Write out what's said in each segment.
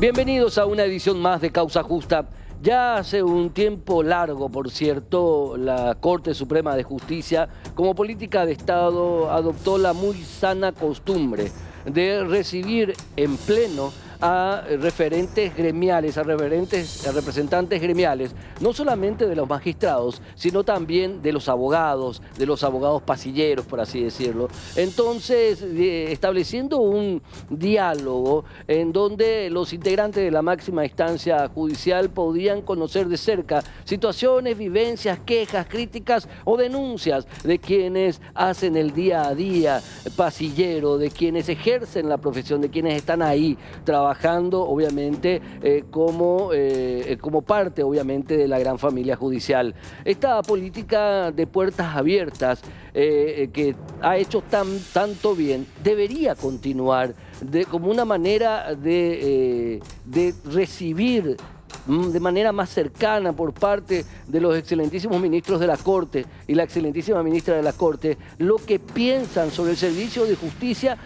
Bienvenidos a una edición más de Causa Justa. Ya hace un tiempo largo, por cierto, la Corte Suprema de Justicia, como política de Estado, adoptó la muy sana costumbre de recibir en pleno a referentes gremiales, a representantes gremiales, no solamente de los magistrados, sino también de los abogados pasilleros, por así decirlo. Entonces, estableciendo un diálogo en donde los integrantes de la máxima instancia judicial podían conocer de cerca situaciones, vivencias, quejas, críticas o denuncias de quienes hacen el día a día pasillero, de quienes ejercen la profesión, de quienes están ahí trabajando, obviamente, como parte, obviamente, de la gran familia judicial. Esta política de puertas abiertas que ha hecho tanto bien, debería continuar como una manera de recibir de manera más cercana por parte de los excelentísimos ministros de la Corte y la excelentísima ministra de la Corte lo que piensan sobre el servicio de justicia,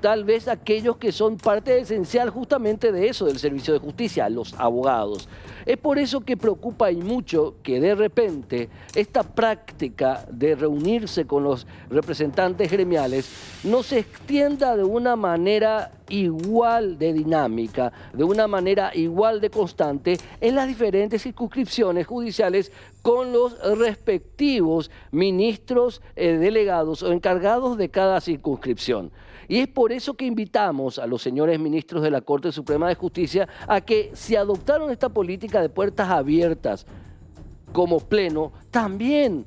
tal vez aquellos que son parte esencial justamente de eso, del servicio de justicia, los abogados. Es por eso que preocupa y mucho que de repente esta práctica de reunirse con los representantes gremiales no se extienda de una manera igual de dinámica, de una manera igual de constante en las diferentes circunscripciones judiciales con los respectivos ministros delegados o encargados de cada circunscripción. Y es por eso que invitamos a los señores ministros de la Corte Suprema de Justicia a que, si adoptaron esta política de puertas abiertas como pleno, también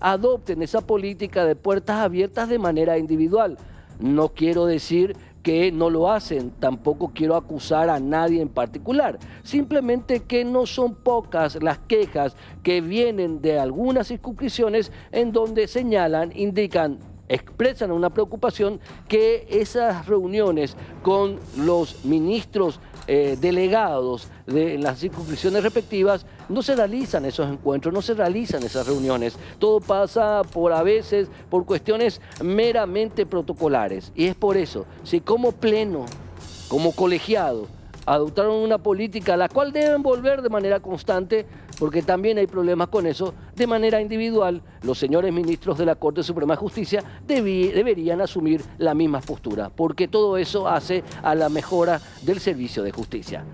adopten esa política de puertas abiertas de manera individual. No quiero decir que no lo hacen, tampoco quiero acusar a nadie en particular, simplemente que no son pocas las quejas que vienen de algunas circunscripciones en donde señalan, indican, expresan una preocupación que esas reuniones con los ministros delegados de las circunscripciones respectivas no se realizan esos encuentros, no se realizan esas reuniones. Todo pasa a veces por cuestiones meramente protocolares. Y es por eso, si como pleno, como colegiado, adoptaron una política a la cual deben volver de manera constante, porque también hay problemas con eso, de manera individual, los señores ministros de la Corte Suprema de Justicia deberían asumir la misma postura, porque todo eso hace a la mejora del servicio de justicia.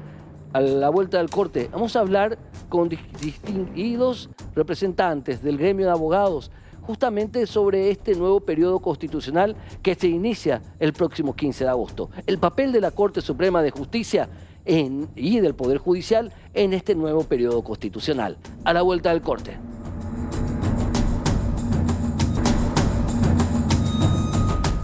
A la vuelta del corte vamos a hablar con distinguidos representantes del gremio de abogados, justamente sobre este nuevo periodo constitucional que se inicia el próximo 15 de agosto. El papel de la Corte Suprema de Justicia y del Poder Judicial en este nuevo periodo constitucional. A la vuelta del corte.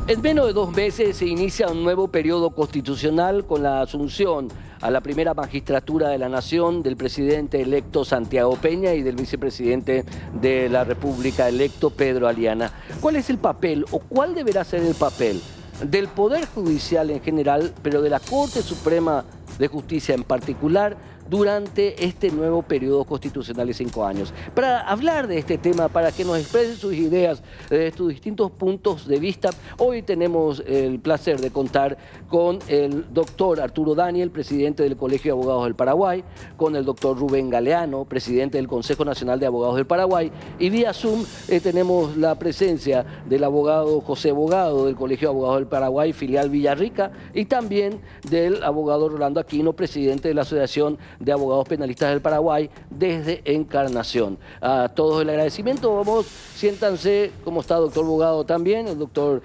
En menos de 2 meses se inicia un nuevo periodo constitucional con la asunción a la primera magistratura de la Nación del presidente electo Santiago Peña y del vicepresidente de la República electo Pedro Aliana. ¿Cuál es el papel o cuál deberá ser el papel del Poder Judicial en general, pero de la Corte Suprema de Justicia en particular, durante este nuevo periodo constitucional de 5 años? Para hablar de este tema, para que nos expresen sus ideas desde sus distintos puntos de vista, hoy tenemos el placer de contar con el doctor Arturo Daniel, presidente del Colegio de Abogados del Paraguay, con el doctor Rubén Galeano, presidente del Consejo Nacional de Abogados del Paraguay, y vía Zoom tenemos la presencia del abogado José Bogado del Colegio de Abogados del Paraguay, filial Villarrica, y también del abogado Rolando Aquino, presidente de la Asociación de Abogados Penalistas del Paraguay desde Encarnación. A todos el agradecimiento. Vamos, siéntanse. ¿Cómo está, doctor Bogado? También, el doctor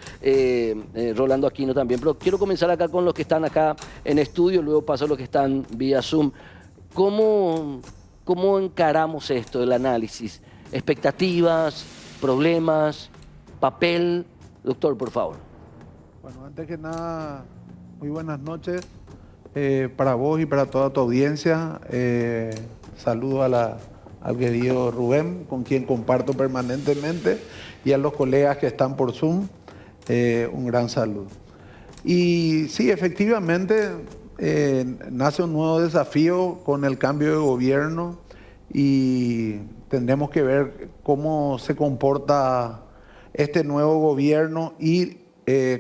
Rolando Aquino también. Pero quiero comenzar acá con los que están acá en estudio, luego paso a los que están vía Zoom. ¿Cómo encaramos esto, el análisis? ¿Expectativas, problemas, papel? Doctor, por favor. Bueno, antes que nada, muy buenas noches. Para vos y para toda tu audiencia, saludo al querido Rubén, con quien comparto permanentemente, y a los colegas que están por Zoom, un gran saludo. Y sí, efectivamente, nace un nuevo desafío con el cambio de gobierno y tendremos que ver cómo se comporta este nuevo gobierno y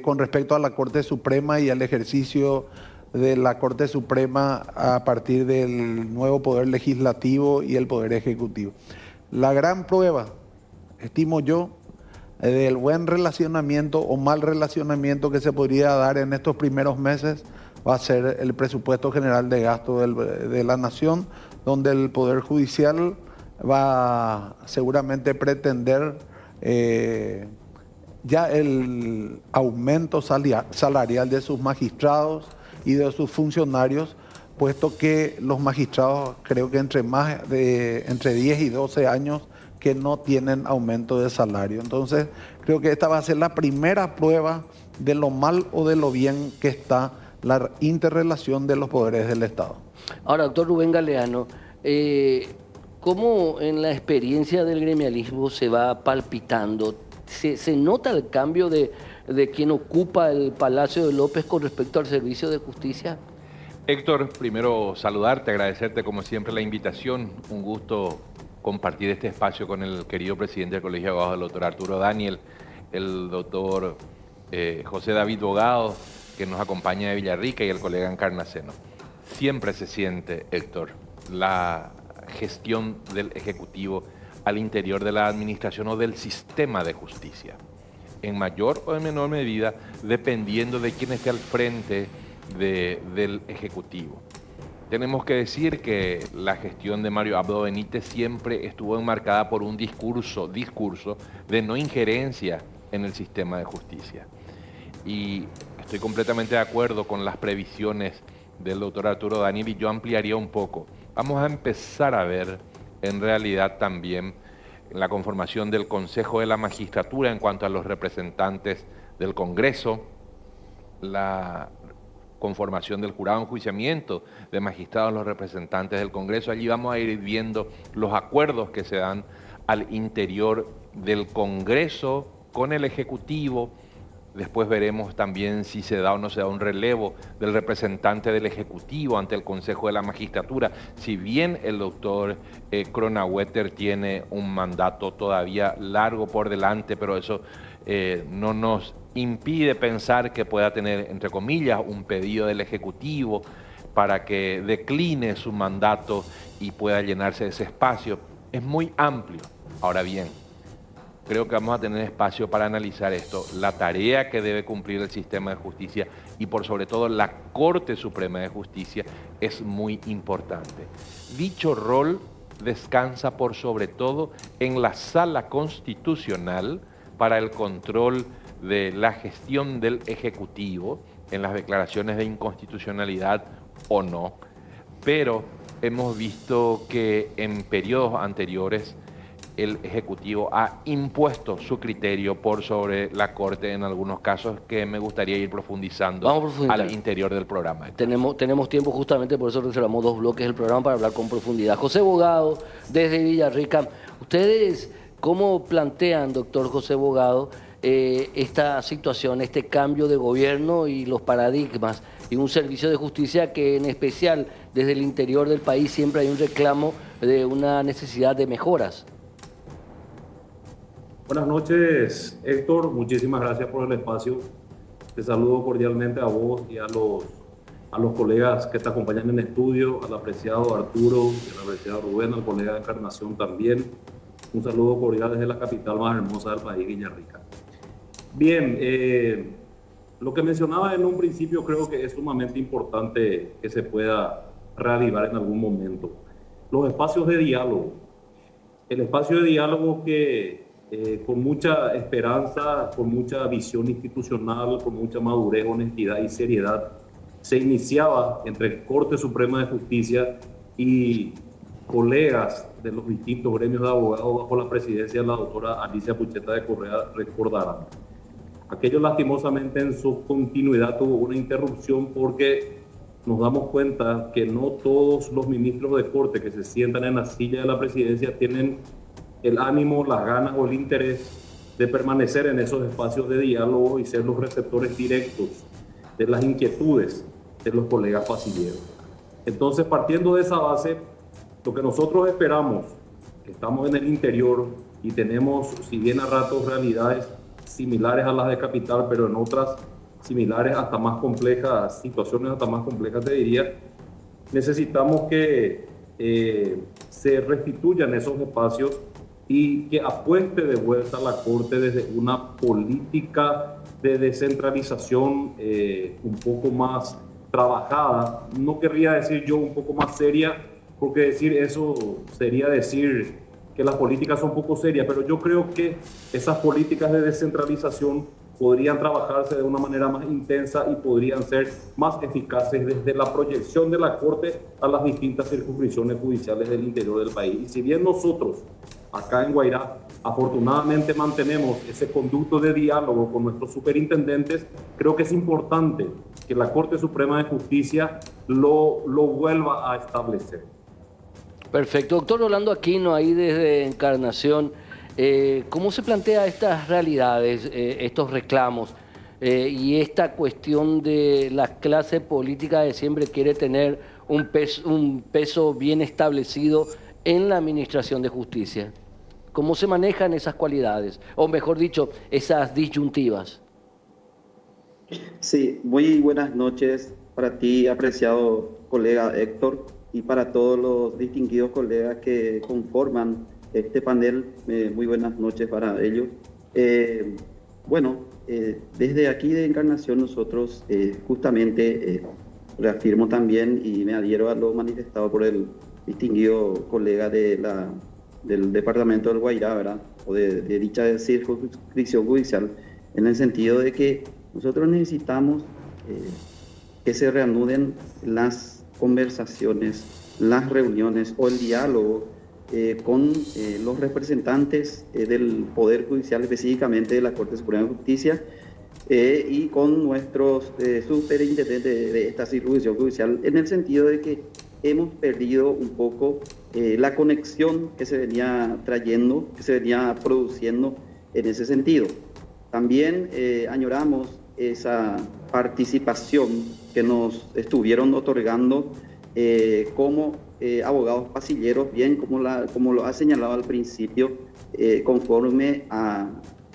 con respecto a la Corte Suprema y al ejercicio de la Corte Suprema a partir del nuevo poder legislativo y el poder ejecutivo. La gran prueba, estimo yo, del buen relacionamiento o mal relacionamiento que se podría dar en estos primeros meses va a ser el presupuesto general de gasto de la nación, donde el Poder Judicial va seguramente pretender ya el aumento salarial de sus magistrados y de sus funcionarios, puesto que los magistrados creo que entre 10 y 12 años que no tienen aumento de salario. Entonces creo que esta va a ser la primera prueba de lo mal o de lo bien que está la interrelación de los poderes del Estado. Ahora, doctor Rubén Galeano, ¿cómo en la experiencia del gremialismo se va palpitando? ¿Se nota el cambio de quien ocupa el Palacio de López con respecto al servicio de justicia? Héctor, primero saludarte, agradecerte como siempre la invitación. Un gusto compartir este espacio con el querido presidente del Colegio de Abogados, el doctor Arturo Daniel, el doctor José David Bogado, que nos acompaña de Villarrica, y el colega Encarnaceno. Siempre se siente, Héctor, la gestión del Ejecutivo al interior de la administración o del sistema de justicia, en mayor o en menor medida, dependiendo de quién esté al frente del Ejecutivo. Tenemos que decir que la gestión de Mario Abdo Benítez siempre estuvo enmarcada por un discurso de no injerencia en el sistema de justicia. Y estoy completamente de acuerdo con las previsiones del doctor Arturo Daniel, y yo ampliaría un poco. Vamos a empezar a ver en realidad también la conformación del Consejo de la Magistratura en cuanto a los representantes del Congreso, la conformación del jurado de enjuiciamiento de magistrados, los representantes del Congreso. Allí vamos a ir viendo los acuerdos que se dan al interior del Congreso con el Ejecutivo. Después veremos también si se da o no se da un relevo del representante del Ejecutivo ante el Consejo de la Magistratura. Si bien el doctor Kronawetter tiene un mandato todavía largo por delante, pero eso no nos impide pensar que pueda tener, entre comillas, un pedido del Ejecutivo para que decline su mandato y pueda llenarse ese espacio. Es muy amplio. Ahora bien, creo que vamos a tener espacio para analizar esto, la tarea que debe cumplir el sistema de justicia y por sobre todo la Corte Suprema de Justicia es muy importante. Dicho rol descansa por sobre todo en la Sala Constitucional para el control de la gestión del Ejecutivo, en las declaraciones de inconstitucionalidad o no, pero hemos visto que en periodos anteriores el Ejecutivo ha impuesto su criterio por sobre la Corte en algunos casos que me gustaría ir profundizando al interior del programa. Tenemos tiempo, justamente por eso reservamos 2 bloques del programa para hablar con profundidad. José Bogado, desde Villarrica, ¿ustedes cómo plantean, doctor José Bogado, esta situación, este cambio de gobierno y los paradigmas y un servicio de justicia que en especial desde el interior del país siempre hay un reclamo de una necesidad de mejoras? Buenas noches, Héctor. Muchísimas gracias por el espacio. Te saludo cordialmente a vos y a los colegas que te acompañan en estudio, al apreciado Arturo, al apreciado Rubén, al colega Encarnación también. Un saludo cordial desde la capital más hermosa del país, Villarrica. Bien, lo que mencionaba en un principio creo que es sumamente importante que se pueda reavivar en algún momento. Los espacios de diálogo. El espacio de diálogo que con mucha esperanza, con mucha visión institucional, con mucha madurez, honestidad y seriedad, se iniciaba entre Corte Suprema de Justicia y colegas de los distintos gremios de abogados bajo la presidencia de la doctora Alicia Pucheta de Correa, recordarán. Aquello lastimosamente en su continuidad tuvo una interrupción porque nos damos cuenta que no todos los ministros de Corte que se sientan en la silla de la presidencia tienen el ánimo, las ganas o el interés de permanecer en esos espacios de diálogo y ser los receptores directos de las inquietudes de los colegas pasilleros. Entonces, partiendo de esa base, lo que nosotros esperamos, que estamos en el interior y tenemos, si bien a ratos, realidades similares a las de capital, pero en otras similares, hasta más complejas, situaciones hasta más complejas, te diría, necesitamos que se restituyan esos espacios y que apueste de vuelta a la Corte desde una política de descentralización un poco más trabajada. No querría decir yo un poco más seria, porque decir eso sería decir que las políticas son poco serias, pero yo creo que esas políticas de descentralización podrían trabajarse de una manera más intensa y podrían ser más eficaces desde la proyección de la Corte a las distintas circunscripciones judiciales del interior del país. Y si bien nosotros, acá en Guairá, afortunadamente mantenemos ese conducto de diálogo con nuestros superintendentes, creo que es importante que la Corte Suprema de Justicia lo vuelva a establecer. Perfecto. Doctor Rolando Aquino, ahí desde Encarnación, ¿cómo se plantea estas realidades, estos reclamos y esta cuestión de la clase política que siempre quiere tener un peso bien establecido en la administración de justicia? ¿Cómo se manejan esas cualidades? O mejor dicho, esas disyuntivas. Sí, muy buenas noches para ti, apreciado colega Héctor, y para todos los distinguidos colegas que conforman este panel. Muy buenas noches para ellos. Desde aquí de Encarnación nosotros justamente reafirmo también y me adhiero a lo manifestado por el distinguido colega del departamento del Guairá, ¿verdad? O de dicha circunscripción judicial, en el sentido de que nosotros necesitamos que se reanuden las conversaciones, las reuniones o el diálogo con los representantes del Poder Judicial, específicamente de la Corte Suprema de Justicia, y con nuestros superintendentes de esta circunscripción judicial, en el sentido de que hemos perdido un poco la conexión que se venía trayendo, que se venía produciendo en ese sentido. También añoramos esa participación que nos estuvieron otorgando como abogados pasilleros, bien como lo ha señalado al principio, conforme a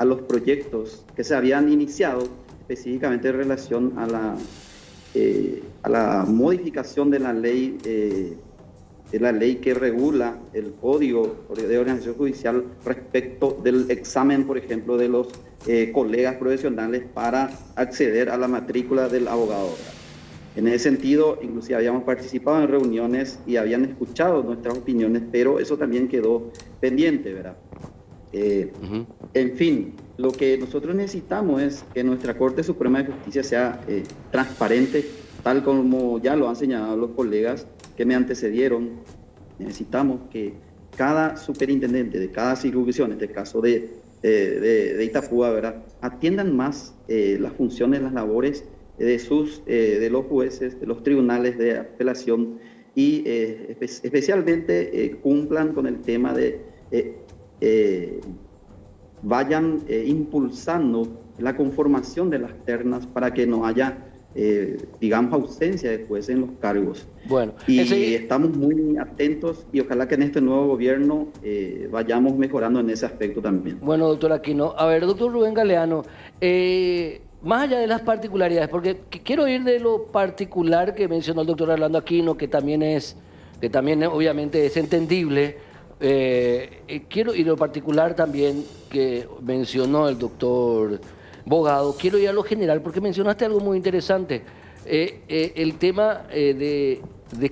los proyectos que se habían iniciado, específicamente en relación a la modificación de la ley que regula el Código de Organización Judicial respecto del examen, por ejemplo, de los colegas profesionales para acceder a la matrícula del abogado. En ese sentido, inclusive habíamos participado en reuniones y habían escuchado nuestras opiniones, pero eso también quedó pendiente, ¿verdad? En fin, lo que nosotros necesitamos es que nuestra Corte Suprema de Justicia sea transparente, tal como ya lo han señalado los colegas que me antecedieron. Necesitamos que cada superintendente de cada circunscripción, en este caso de Itapúa, ¿verdad?, atiendan más las funciones, las labores de los jueces, de los tribunales de apelación y especialmente cumplan con el tema de vayan impulsando la conformación de las ternas para que no haya digamos ausencia de jueces en los cargos. Bueno, y estamos muy atentos y ojalá que en este nuevo gobierno vayamos mejorando en ese aspecto también. Bueno, doctor Aquino. A ver, doctor Rubén Galeano, más allá de las particularidades, porque quiero ir de lo particular que mencionó el doctor Rolando Aquino, que también obviamente es entendible. Quiero ir a lo particular también que mencionó el doctor Bogado. Quiero ir a lo general porque mencionaste algo muy interesante, el tema de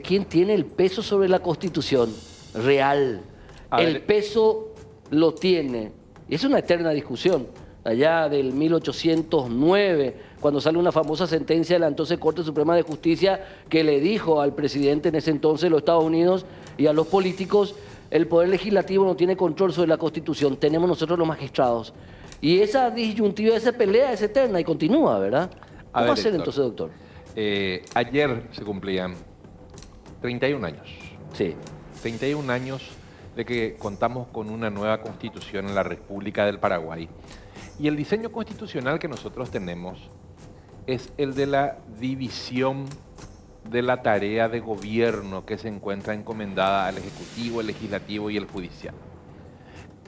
quién tiene el peso sobre la Constitución real. El peso lo tiene, y es una eterna discusión. Allá del 1809, cuando sale una famosa sentencia de la entonces Corte Suprema de Justicia que le dijo al presidente en ese entonces de los Estados Unidos y a los políticos: el poder legislativo no tiene control sobre la Constitución, tenemos nosotros los magistrados. Y esa disyuntiva, esa pelea es eterna y continúa, ¿verdad? ¿Cómo va a ser entonces, doctor? Ayer se cumplían 31 años. Sí. 31 años de que contamos con una nueva constitución en la República del Paraguay. Y el diseño constitucional que nosotros tenemos es el de la división de la tarea de gobierno que se encuentra encomendada al Ejecutivo, el Legislativo y el Judicial.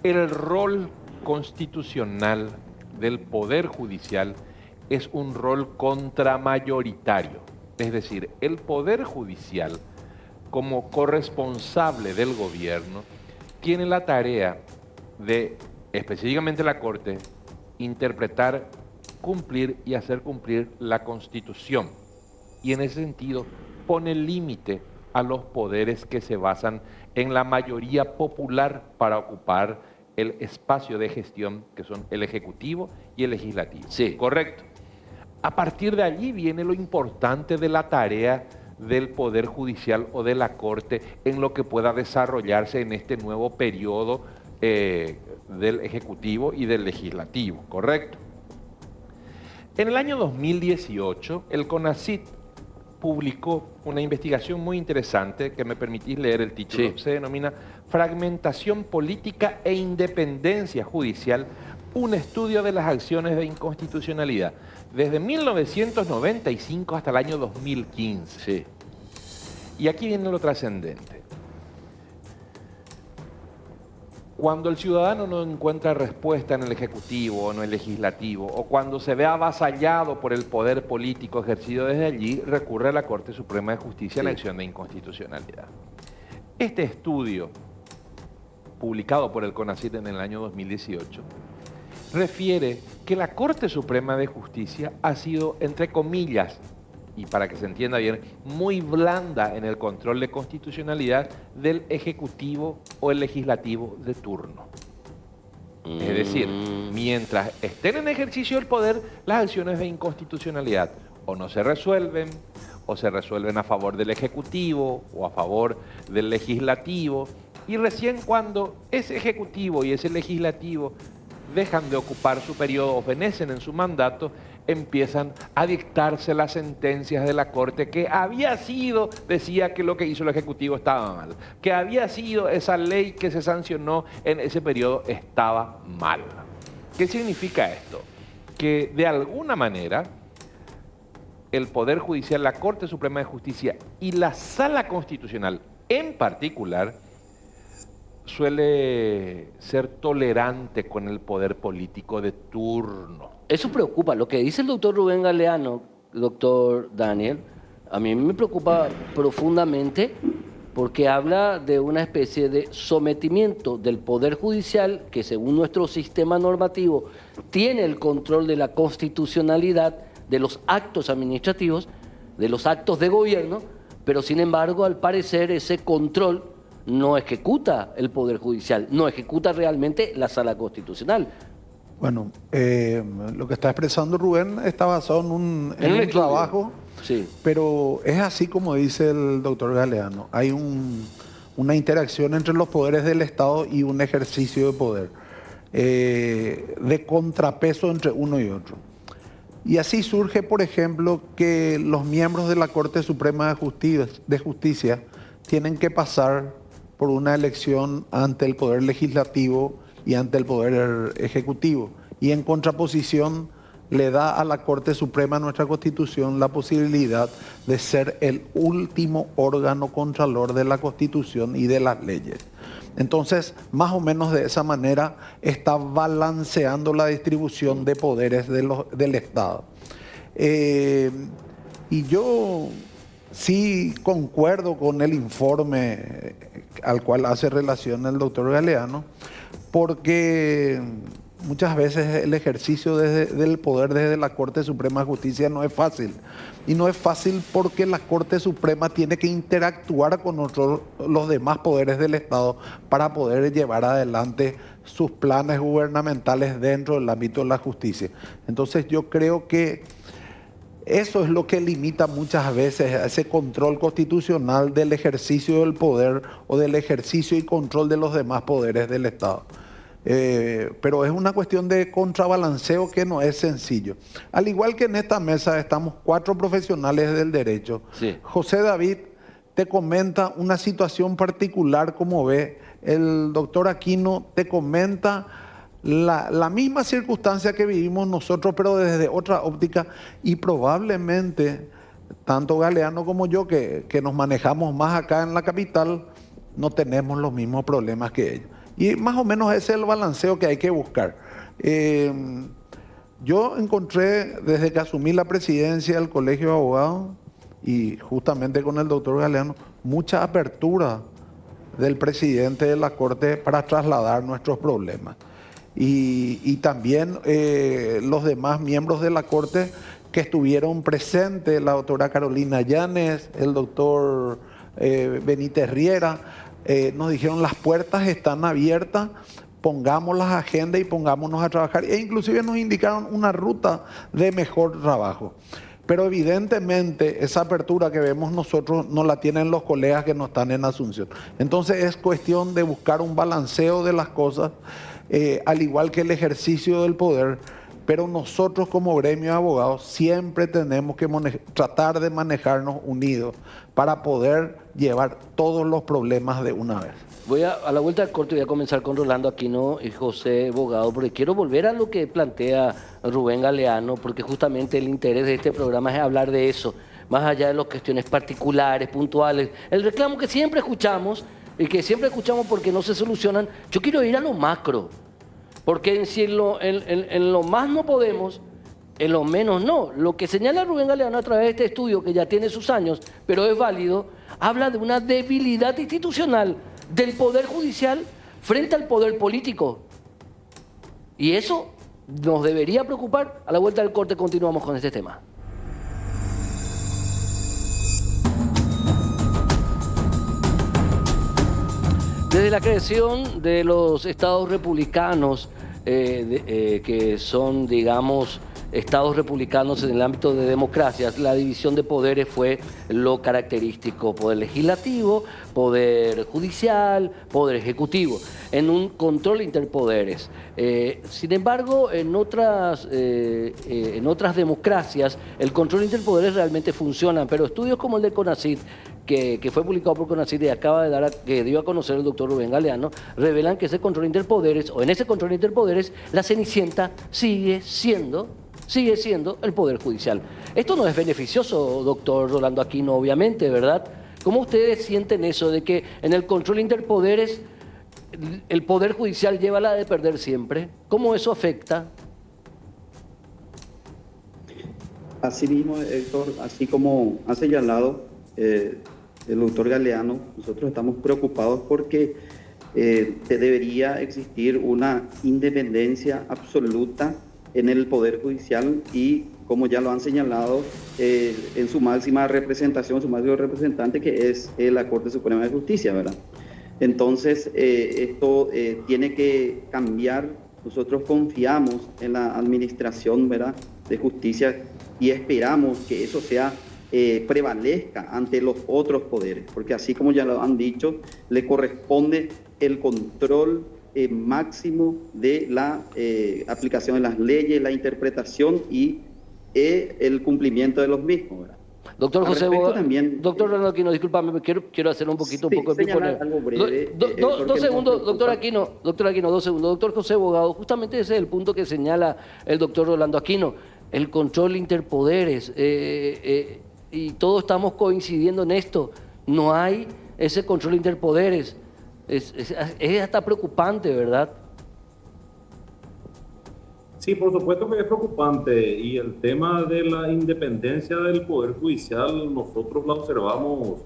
El rol constitucional del Poder Judicial es un rol contramayoritario. Es decir, el Poder Judicial, como corresponsable del gobierno, tiene la tarea de, específicamente la Corte, interpretar, cumplir y hacer cumplir la Constitución. Y en ese sentido pone límite a los poderes que se basan en la mayoría popular para ocupar el espacio de gestión que son el Ejecutivo y el Legislativo. Sí. Correcto. A partir de allí viene lo importante de la tarea del Poder Judicial o de la Corte en lo que pueda desarrollarse en este nuevo periodo del Ejecutivo y del Legislativo, ¿correcto? En el año 2018, el CONACYT publicó una investigación muy interesante, que me permitís leer el título. Sí. Se denomina Fragmentación Política e Independencia Judicial, un estudio de las acciones de inconstitucionalidad, desde 1995 hasta el año 2015. Sí. Y aquí viene lo trascendente. Cuando el ciudadano no encuentra respuesta en el Ejecutivo o en el Legislativo, o cuando se ve avasallado por el poder político ejercido desde allí, recurre a la Corte Suprema de Justicia en acción de inconstitucionalidad. Este estudio, publicado por el CONACYT en el año 2018, refiere que la Corte Suprema de Justicia ha sido, entre comillas, y para que se entienda bien, muy blanda en el control de constitucionalidad del Ejecutivo o el Legislativo de turno. Es decir, mientras estén en ejercicio del poder, las acciones de inconstitucionalidad o no se resuelven, o se resuelven a favor del Ejecutivo o a favor del Legislativo, y recién cuando ese Ejecutivo y ese Legislativo dejan de ocupar su periodo o fenecen en su mandato, empiezan a dictarse las sentencias de la Corte que había sido, decía que lo que hizo el Ejecutivo estaba mal, que había sido esa ley que se sancionó en ese periodo estaba mal. ¿Qué significa esto? Que de alguna manera el Poder Judicial, la Corte Suprema de Justicia y la Sala Constitucional en particular suele ser tolerante con el poder político de turno. Eso preocupa. Lo que dice el doctor Rubén Galeano, doctor Daniel, a mí me preocupa profundamente porque habla de una especie de sometimiento del Poder Judicial que, según nuestro sistema normativo, tiene el control de la constitucionalidad de los actos administrativos, de los actos de gobierno, pero sin embargo, al parecer, ese control no ejecuta el Poder Judicial, no ejecuta realmente la Sala Constitucional. Bueno, lo que está expresando Rubén está basado en un trabajo, sí, pero es así como dice el doctor Galeano. Hay una interacción entre los poderes del Estado y un ejercicio de poder, de contrapeso entre uno y otro. Y así surge, por ejemplo, que los miembros de la Corte Suprema de Justicia tienen que pasar por una elección ante el Poder Legislativo y ante el Poder Ejecutivo. Y en contraposición le da a la Corte Suprema, nuestra Constitución, la posibilidad de ser el último órgano contralor de la Constitución y de las leyes. Entonces, más o menos de esa manera está balanceando la distribución de poderes del Estado. Y yo sí concuerdo con el informe al cual hace relación el doctor Galeano, porque muchas veces el ejercicio del poder desde la Corte Suprema de Justicia no es fácil. Y no es fácil porque la Corte Suprema tiene que interactuar con los demás poderes del Estado para poder llevar adelante sus planes gubernamentales dentro del ámbito de la justicia. Entonces yo creo que eso es lo que limita muchas veces a ese control constitucional del ejercicio del poder o del ejercicio y control de los demás poderes del Estado. Pero es una cuestión de contrabalanceo que no es sencillo. Al igual que en esta mesa estamos 4 profesionales del derecho. Sí. José David te comenta una situación particular como ve, el doctor Aquino te comenta la misma circunstancia que vivimos nosotros, pero desde otra óptica, y probablemente tanto Galeano como yo, que nos manejamos más acá en la capital, no tenemos los mismos problemas que ellos. Y más o menos ese es el balanceo que hay que buscar. Yo encontré, desde que asumí la presidencia del Colegio de Abogados, y justamente con el doctor Galeano, mucha apertura del presidente de la Corte para trasladar nuestros problemas. Y también los demás miembros de la Corte que estuvieron presentes, la doctora Carolina Llanes, el doctor Benítez Riera, nos dijeron las puertas están abiertas, pongamos las agendas y pongámonos a trabajar. E inclusive nos indicaron una ruta de mejor trabajo. Pero evidentemente esa apertura que vemos nosotros no la tienen los colegas que no están en Asunción. Entonces es cuestión de buscar un balanceo de las cosas, al igual que el ejercicio del poder. Pero nosotros como gremio de abogados siempre tenemos que tratar de manejarnos unidos para poder llevar todos los problemas de una vez. Voy a la vuelta al corte, voy a comenzar con Rolando Aquino y José Bogado, porque quiero volver a lo que plantea Rubén Galeano, porque justamente el interés de este programa es hablar de eso, más allá de las cuestiones particulares, puntuales. El reclamo que siempre escuchamos, y que siempre escuchamos porque no se solucionan, yo quiero ir a lo macro, porque si en lo más no podemos, en lo menos no. Lo que señala Rubén Galeano a través de este estudio, que ya tiene sus años, pero es válido, habla de una debilidad institucional del Poder Judicial frente al Poder Político. Y eso nos debería preocupar. A la vuelta del corte continuamos con este tema. Desde la creación de los estados republicanos, que son, digamos, estados republicanos en el ámbito de democracias, la división de poderes fue lo característico: poder legislativo, poder judicial, poder ejecutivo, en un control interpoderes. Sin embargo, en otras democracias el control interpoderes realmente funciona, pero estudios como el de CONACYT, que fue publicado por CONACYT y que dio a conocer el doctor Rubén Galeano, revelan que ese control interpoderes, o en ese control interpoderes, la cenicienta sigue siendo el Poder Judicial. Esto no es beneficioso, doctor Rolando Aquino, obviamente, ¿verdad? ¿Cómo ustedes sienten eso de que en el control interpoderes el Poder Judicial lleva la de perder siempre? ¿Cómo eso afecta? Así mismo, Héctor, así como ha señalado el doctor Galeano, nosotros estamos preocupados porque debería existir una independencia absoluta en el Poder Judicial y, como ya lo han señalado, en su máxima representación, su máximo representante, que es la Corte Suprema de Justicia, ¿verdad? Entonces, esto tiene que cambiar. Nosotros confiamos en la administración, ¿verdad?, de justicia, y esperamos que eso prevalezca ante los otros poderes, porque así como ya lo han dicho, le corresponde el control máximo de la aplicación de las leyes, la interpretación y el cumplimiento de los mismos, ¿verdad? Doctor José Bogado, doctor Rolando Aquino, discúlpame, quiero hacer un poquito de señalar algo breve. Dos segundos, doctor Aquino, 2 segundos. Doctor José Bogado, justamente ese es el punto que señala el doctor Rolando Aquino, el control interpoderes, y todos estamos coincidiendo en esto. No hay ese control interpoderes. Es hasta preocupante, ¿verdad? Sí, por supuesto que es preocupante, y el tema de la independencia del Poder Judicial nosotros la observamos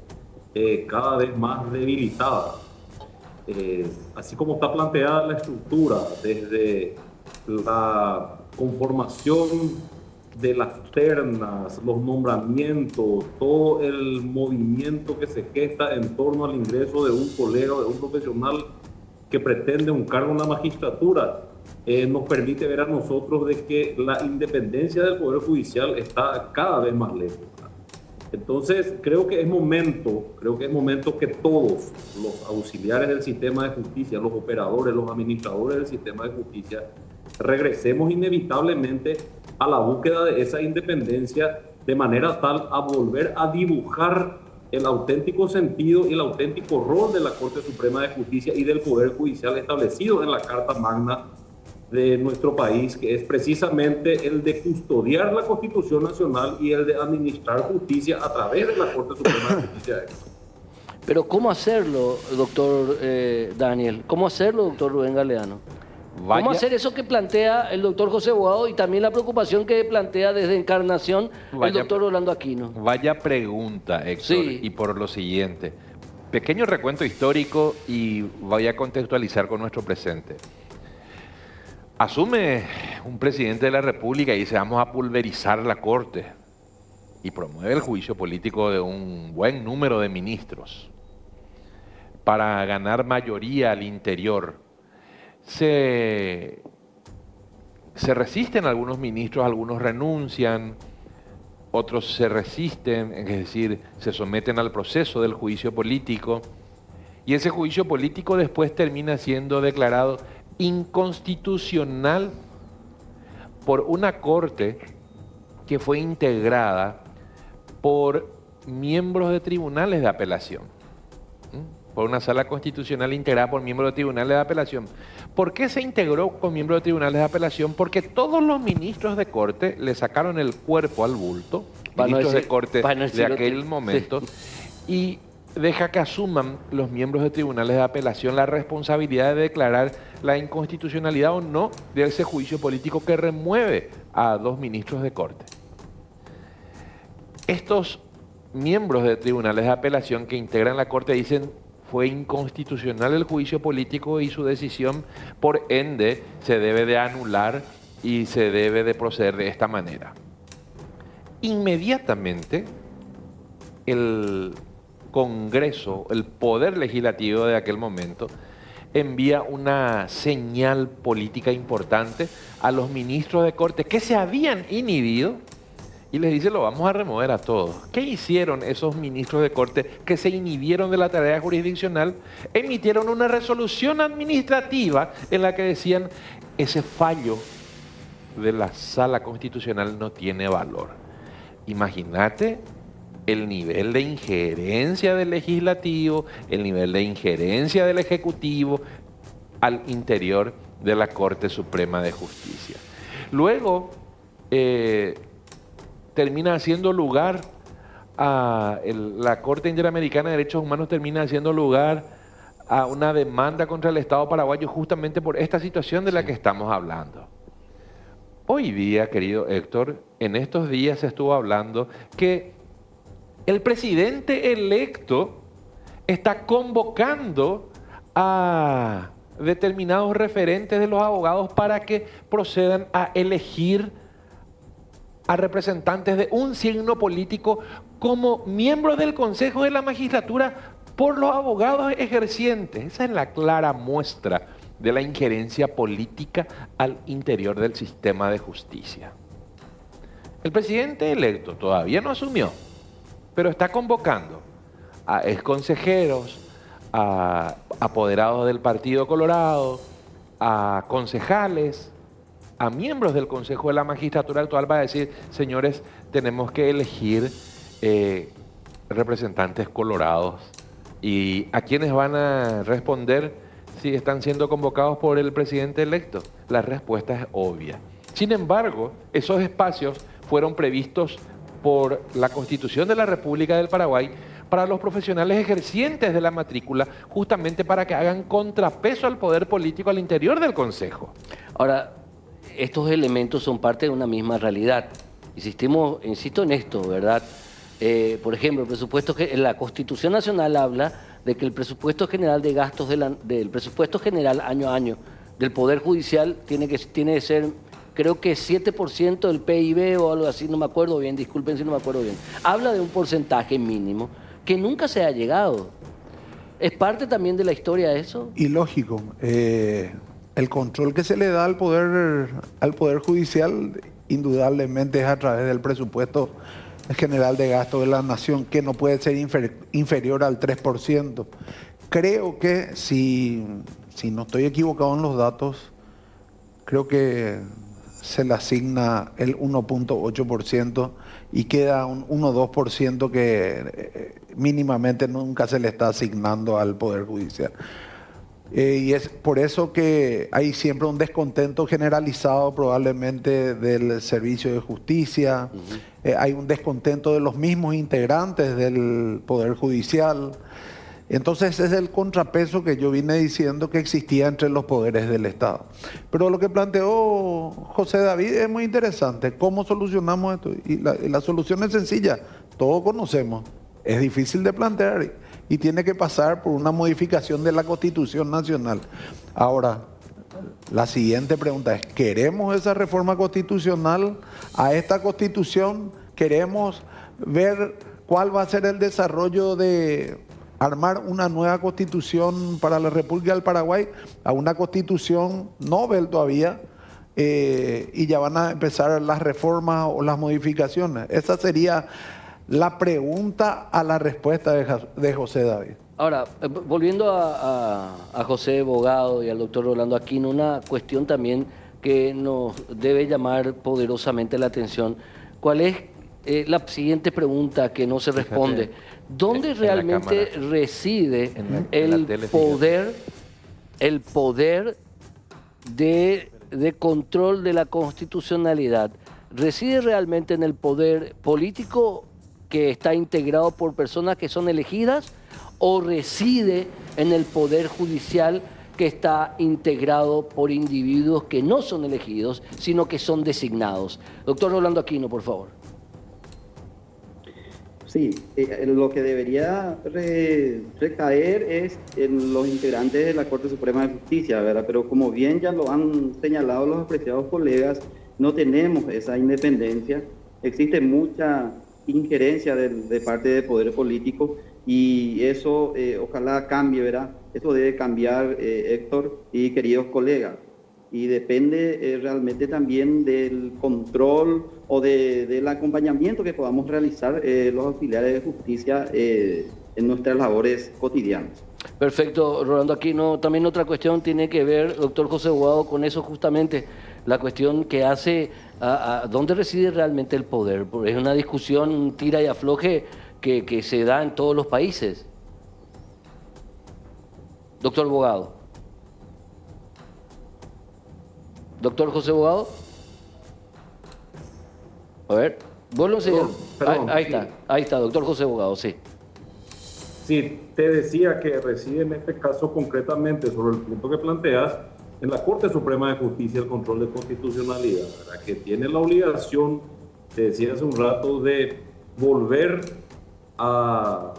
cada vez más debilitada. Así como está planteada la estructura, desde la conformación de las ternas, los nombramientos, todo el movimiento que se gesta en torno al ingreso de un colega, de un profesional que pretende un cargo en la magistratura, nos permite ver a nosotros de que la independencia del Poder Judicial está cada vez más lejos. Entonces, creo que es momento que todos los auxiliares del sistema de justicia, los operadores, los administradores del sistema de justicia, regresemos inevitablemente a la búsqueda de esa independencia, de manera tal a volver a dibujar el auténtico sentido y el auténtico rol de la Corte Suprema de Justicia y del Poder Judicial establecido en la Carta Magna de nuestro país, que es precisamente el de custodiar la Constitución Nacional y el de administrar justicia a través de la Corte Suprema de Justicia. Pero ¿cómo hacerlo, doctor Daniel? ¿Cómo hacerlo, doctor Rubén Galeano? ¿Cómo hacer eso que plantea el doctor José Bogado y también la preocupación que plantea desde Encarnación el doctor Orlando Aquino? Vaya pregunta, Héctor, Sí. y por lo siguiente. Pequeño recuento histórico y voy a contextualizar con nuestro presente. Asume un presidente de la República y dice, vamos a pulverizar la Corte. Y promueve el juicio político de un buen número de ministros para ganar mayoría al interior. Se resisten algunos ministros, algunos renuncian, otros se resisten, es decir, se someten al proceso del juicio político, y ese juicio político después termina siendo declarado inconstitucional por una corte que fue integrada por miembros de tribunales de apelación. Por una sala constitucional integrada por miembros de tribunales de apelación. ¿Por qué se integró con miembros de tribunales de apelación? Porque todos los ministros de corte le sacaron el cuerpo al bulto, ministros de corte de aquel momento, y deja que asuman los miembros de tribunales de apelación la responsabilidad de declarar la inconstitucionalidad o no de ese juicio político que remueve a 2 ministros de corte. Estos miembros de tribunales de apelación que integran la corte dicen fue inconstitucional el juicio político y su decisión, por ende, se debe de anular y se debe de proceder de esta manera. Inmediatamente, el Congreso, el Poder Legislativo de aquel momento, envía una señal política importante a los ministros de corte que se habían inhibido y les dice, lo vamos a remover a todos. ¿Qué hicieron esos ministros de corte que se inhibieron de la tarea jurisdiccional? Emitieron una resolución administrativa en la que decían, ese fallo de la Sala Constitucional no tiene valor. Imagínate el nivel de injerencia del Legislativo, el nivel de injerencia del Ejecutivo al interior de la Corte Suprema de Justicia. Luego, termina haciendo lugar a la Corte Interamericana de Derechos Humanos, termina haciendo lugar a una demanda contra el Estado paraguayo justamente por esta situación de la que estamos hablando. Hoy día, querido Héctor, en estos días se estuvo hablando que el presidente electo está convocando a determinados referentes de los abogados para que procedan a elegir a representantes de un signo político como miembros del Consejo de la Magistratura por los abogados ejercientes. Esa es la clara muestra de la injerencia política al interior del sistema de justicia. El presidente electo todavía no asumió, pero está convocando a exconsejeros, a apoderados del Partido Colorado, a concejales, a miembros del Consejo de la Magistratura actual para decir, señores, tenemos que elegir representantes colorados. ¿Y a quiénes van a responder si están siendo convocados por el presidente electo? La respuesta es obvia. Sin embargo, esos espacios fueron previstos por la Constitución de la República del Paraguay para los profesionales ejercientes de la matrícula, justamente para que hagan contrapeso al poder político al interior del Consejo. Ahora, estos elementos son parte de una misma realidad. Insisto en esto, ¿verdad? Por ejemplo, el presupuesto la Constitución Nacional habla de que el presupuesto general de gastos del presupuesto general año a año del Poder Judicial tiene que ser, creo que 7% del PIB o algo así, no me acuerdo bien, disculpen si no me acuerdo bien. Habla de un porcentaje mínimo que nunca se ha llegado. ¿Es parte también de la historia eso? Y lógico, el control que se le da al poder Judicial indudablemente es a través del presupuesto general de gasto de la nación, que no puede ser inferior al 3%. Creo que, si no estoy equivocado en los datos, creo que se le asigna el 1.8% y queda un 1-2% que mínimamente nunca se le está asignando al Poder Judicial. Y es por eso que hay siempre un descontento generalizado probablemente del servicio de justicia, hay un descontento de los mismos integrantes del Poder Judicial, Entonces ese es el contrapeso que yo vine diciendo que existía entre los poderes del Estado. Pero lo que planteó José David es muy interesante. ¿Cómo solucionamos esto? Y la solución es sencilla, todos conocemos. Es difícil de plantear y tiene que pasar por una modificación de la Constitución Nacional. Ahora, la siguiente pregunta es, ¿queremos esa reforma constitucional a esta Constitución? ¿Queremos ver cuál va a ser el desarrollo de armar una nueva Constitución para la República del Paraguay, a una Constitución novel todavía, y ya van a empezar las reformas o las modificaciones? Esa sería la pregunta a la respuesta de José David. Ahora, volviendo a José Bogado y al doctor Rolando Aquino, una cuestión también que nos debe llamar poderosamente la atención. ¿Cuál es la siguiente pregunta que no se responde? ¿Dónde realmente reside el poder de control de la constitucionalidad? ¿Reside realmente en el poder político que está integrado por personas que son elegidas, o reside en el poder judicial que está integrado por individuos que no son elegidos, sino que son designados? Doctor Rolando Aquino, por favor. Sí, lo que debería recaer es en los integrantes de la Corte Suprema de Justicia, ¿verdad? Pero como bien ya lo han señalado los apreciados colegas, no tenemos esa independencia. Existe mucha injerencia de parte del poder político y eso ojalá cambie, ¿verdad? Eso debe cambiar, Héctor y queridos colegas. Y depende realmente también del control o del acompañamiento que podamos realizar los auxiliares de justicia en nuestras labores cotidianas. Perfecto, Rolando Aquino. También otra cuestión tiene que ver, doctor José Bogado, con eso justamente, la cuestión que hace a dónde reside realmente el poder. Porque es una discusión, un tira y afloje que se da en todos los países. Doctor Bogado. Doctor José Bogado. A ver, vuelvo a seguir. Ahí está, doctor José Bogado, sí. Sí, te decía que reside en este caso concretamente sobre el punto que planteas en la Corte Suprema de Justicia el control de constitucionalidad, ¿verdad? Que tiene la obligación, te decía hace un rato, de volver a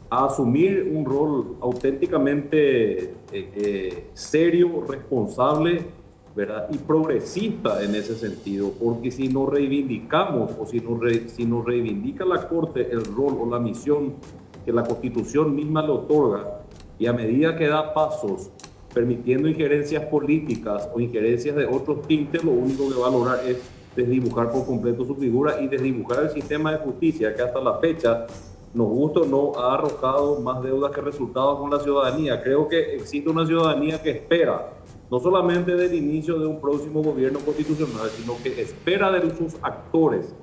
asumir un rol auténticamente serio, responsable, ¿verdad? Y progresista en ese sentido, porque si nos reivindicamos o si nos reivindica la Corte el rol o la misión que la Constitución misma le otorga, y a medida que da pasos permitiendo injerencias políticas o injerencias de otros tintes, lo único que va a lograr es desdibujar por completo su figura y desdibujar el sistema de justicia que hasta la fecha, nos gusta o no, ha arrojado más deudas que resultados con la ciudadanía. Creo que existe una ciudadanía que espera, no solamente del inicio de un próximo gobierno constitucional, sino que espera de sus actores,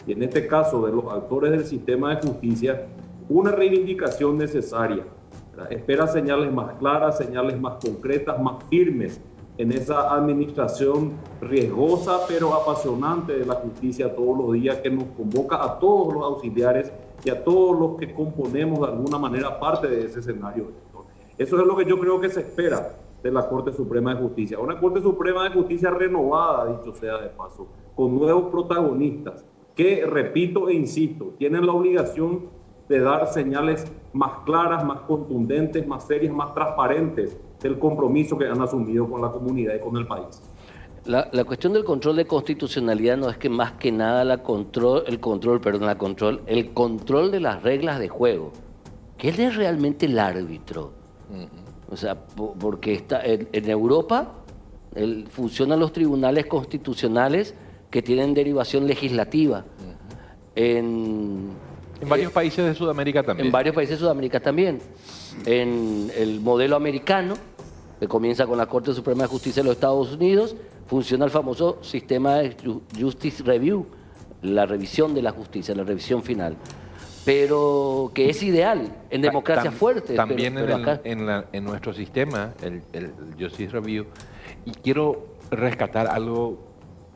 y en este caso de los actores del sistema de justicia, una reivindicación necesaria. Espera señales más claras, señales más concretas, más firmes en esa administración riesgosa pero apasionante de la justicia todos los días, que nos convoca a todos los auxiliares y a todos los que componemos de alguna manera parte de ese escenario. Eso es lo que yo creo que se espera de la Corte Suprema de Justicia. Una Corte Suprema de Justicia renovada, dicho sea de paso, con nuevos protagonistas que, repito e insisto, tienen la obligación de dar señales más claras, más contundentes, más serias, más transparentes del compromiso que han asumido con la comunidad y con el país. La cuestión del control de constitucionalidad no es que más que nada el control de las reglas de juego. ¿Qué es realmente el árbitro? O sea, porque está en Europa funcionan los tribunales constitucionales que tienen derivación legislativa. En varios países de Sudamérica también. En varios países de Sudamérica también. En el modelo americano, que comienza con la Corte Suprema de Justicia de los Estados Unidos, funciona el famoso sistema de Justice Review, la revisión de la justicia, la revisión final. Pero que es ideal en democracias fuertes. También pero acá... en nuestro sistema, el Justice Review, y quiero rescatar algo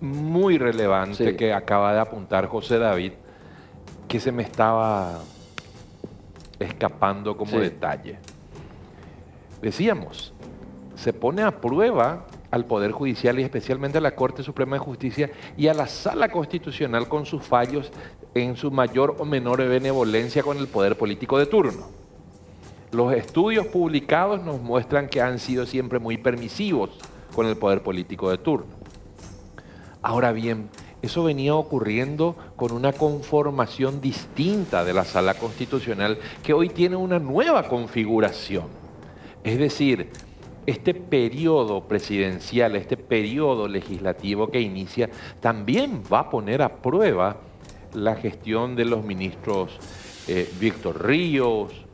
muy relevante que acaba de apuntar José David, que se me estaba escapando como detalle. decíamos, se pone a prueba al Poder Judicial y especialmente a la Corte Suprema de Justicia y a la Sala Constitucional con sus fallos en su mayor o menor benevolencia con el poder político de turno. Los estudios publicados nos muestran que han sido siempre muy permisivos con el poder político de turno. Ahora bien, eso venía ocurriendo con una conformación distinta de la Sala Constitucional que hoy tiene una nueva configuración. Es decir, este periodo presidencial, este periodo legislativo que inicia, también va a poner a prueba la gestión de los ministros Víctor Ríos,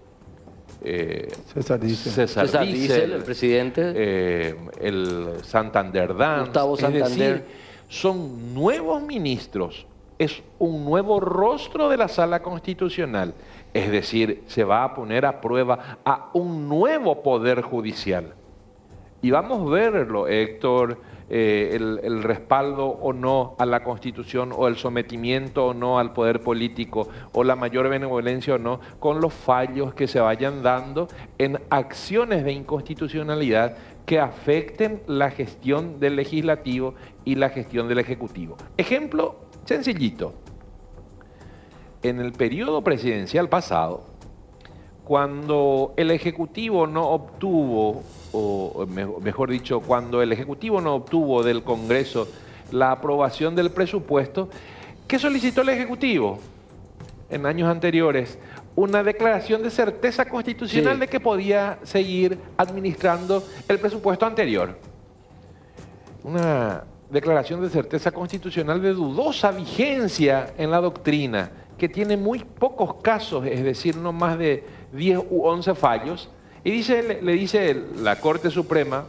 César Diésel, el presidente. el Santander Dance. Gustavo Santander. Es decir, son nuevos ministros, es un nuevo rostro de la Sala Constitucional. Es decir, se va a poner a prueba a un nuevo poder judicial. Y vamos a verlo, Héctor, el respaldo o no a la Constitución, o el sometimiento o no al poder político, o la mayor benevolencia o no, con los fallos que se vayan dando en acciones de inconstitucionalidad que afecten la gestión del legislativo y la gestión del ejecutivo. Ejemplo sencillito. En el periodo presidencial pasado, cuando el Ejecutivo no obtuvo, o mejor dicho, cuando el Ejecutivo no obtuvo del Congreso la aprobación del presupuesto, ¿qué solicitó el Ejecutivo en años anteriores? Una declaración de certeza constitucional de que podía seguir administrando el presupuesto anterior. Una declaración de certeza constitucional de dudosa vigencia en la doctrina, que tiene muy pocos casos, es decir, no más de 10 u 11 fallos, y le dice la Corte Suprema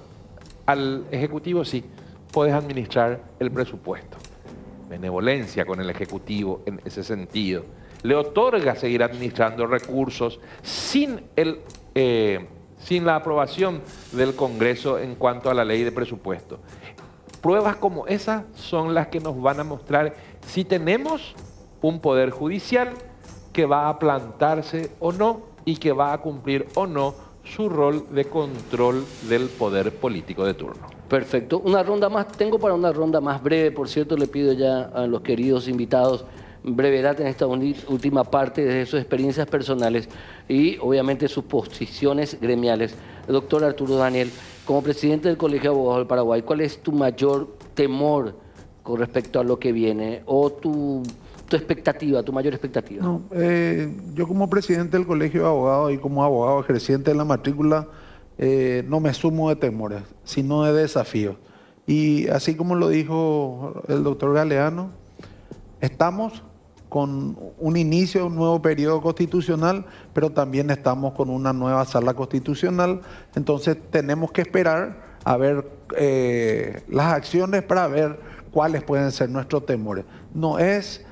al Ejecutivo: sí, puedes administrar el presupuesto. Benevolencia con el Ejecutivo en ese sentido. Le otorga seguir administrando recursos sin la aprobación del Congreso en cuanto a la ley de presupuesto. Pruebas como esas son las que nos van a mostrar si tenemos un poder judicial que va a plantarse o no y que va a cumplir o no su rol de control del poder político de turno. Perfecto. Una ronda más, tengo para una ronda más breve, por cierto, le pido ya a los queridos invitados brevedad en esta última parte de sus experiencias personales y obviamente sus posiciones gremiales. Doctor Arturo Daniel, como presidente del Colegio de Abogados del Paraguay, ¿cuál es tu mayor temor con respecto a lo que viene o tu expectativa, tu mayor expectativa? No, yo como presidente del Colegio de Abogados y como abogado ejerciente en la matrícula, no me sumo de temores, sino de desafíos. Y así como lo dijo el doctor Galeano, estamos con un inicio de un nuevo periodo constitucional, pero también estamos con una nueva sala constitucional. Entonces tenemos que esperar a ver las acciones para ver cuáles pueden ser nuestros temores. No es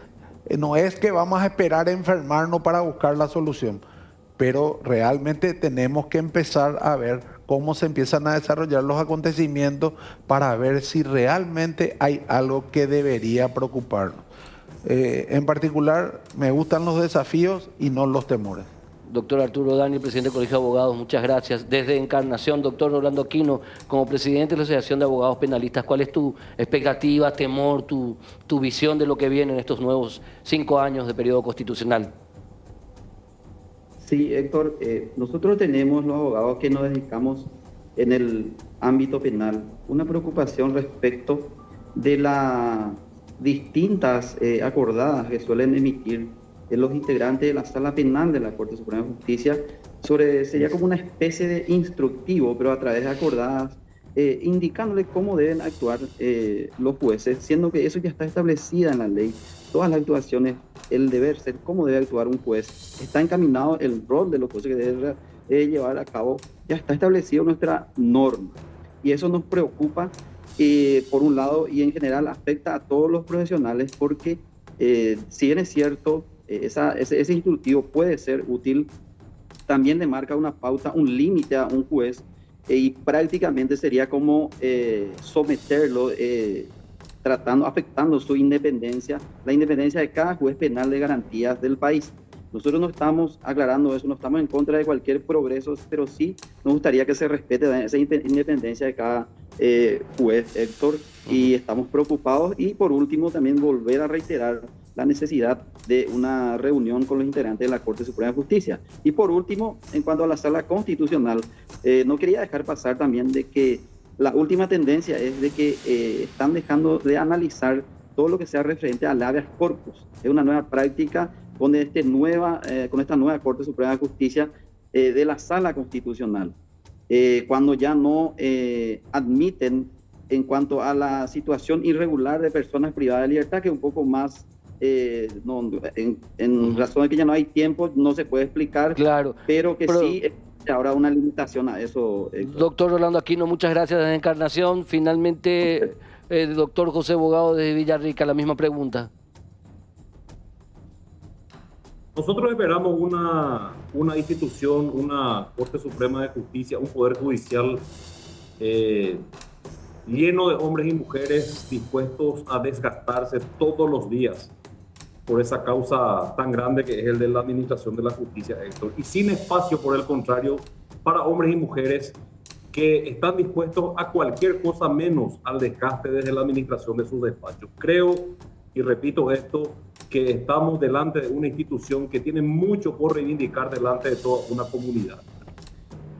que vamos a esperar a enfermarnos para buscar la solución, pero realmente tenemos que empezar a ver cómo se empiezan a desarrollar los acontecimientos para ver si realmente hay algo que debería preocuparnos. En particular, me gustan los desafíos y no los temores. Doctor Arturo Daniel, presidente del Colegio de Abogados, muchas gracias. Desde Encarnación, doctor Rolando Aquino, como presidente de la Asociación de Abogados Penalistas, ¿cuál es tu expectativa, temor, tu visión de lo que viene en estos nuevos 5 años de periodo constitucional? Sí, Héctor, nosotros tenemos los abogados que nos dedicamos en el ámbito penal una preocupación respecto de las distintas acordadas que suelen emitir los integrantes de la Sala Penal de la Corte Suprema de Justicia sería como una especie de instructivo, pero a través de acordadas, indicándole cómo deben actuar los jueces, siendo que eso ya está establecido en la ley. Todas las actuaciones, el deber ser, cómo debe actuar un juez, está encaminado el rol de los jueces que deben llevar a cabo, ya está establecido en nuestra norma. Y eso nos preocupa, por un lado, y en general afecta a todos los profesionales, porque si bien es cierto, ese instructivo puede ser útil, también le marca una pauta, un límite a un juez, y prácticamente sería como someterlo, afectando su independencia, la independencia de cada juez penal de garantías del país. Nosotros no estamos aclarando eso, no estamos en contra de cualquier progreso, pero sí nos gustaría que se respete esa independencia de cada juez, Héctor, y estamos preocupados. Y por último, también volver a reiterar la necesidad de una reunión con los integrantes de la Corte Suprema de Justicia. Y por último, en cuanto a la sala constitucional, no quería dejar pasar también de que la última tendencia es de que están dejando de analizar todo lo que sea referente al habeas corpus. Es una nueva práctica con esta nueva Corte Suprema de Justicia de la sala constitucional, cuando ya no admiten en cuanto a la situación irregular de personas privadas de libertad, que es un poco más, en razón de que ya no hay tiempo, no se puede explicar, claro, pero sí ahora una limitación a eso. Doctor Rolando Aquino, muchas gracias de Encarnación. Finalmente, doctor José Bogado de Villarrica, la misma pregunta. Nosotros esperamos una institución, una Corte Suprema de Justicia, un Poder Judicial lleno de hombres y mujeres dispuestos a desgastarse todos los días por esa causa tan grande que es el de la administración de la justicia, Héctor. Y sin espacio, por el contrario, para hombres y mujeres que están dispuestos a cualquier cosa menos al desgaste desde la administración de sus despachos. Creo, y repito esto, que estamos delante de una institución que tiene mucho por reivindicar delante de toda una comunidad.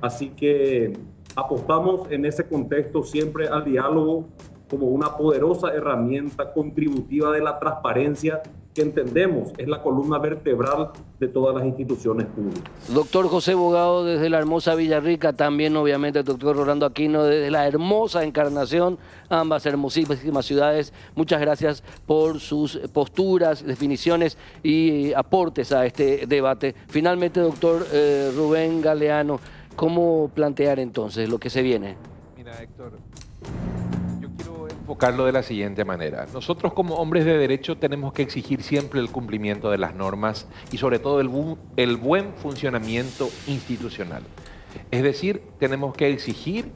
Así que apostamos en ese contexto siempre al diálogo como una poderosa herramienta contributiva de la transparencia que entendemos es la columna vertebral de todas las instituciones públicas. Doctor José Bogado desde la hermosa Villarrica, también obviamente el doctor Rolando Aquino desde la hermosa Encarnación, ambas hermosísimas ciudades. Muchas gracias por sus posturas, definiciones y aportes a este debate. Finalmente, doctor Rubén Galeano, ¿cómo plantear entonces lo que se viene? Mira, Héctor, yo quiero enfocarlo de la siguiente manera. Nosotros como hombres de derecho tenemos que exigir siempre el cumplimiento de las normas y sobre todo el buen funcionamiento institucional. Es decir, tenemos que exigir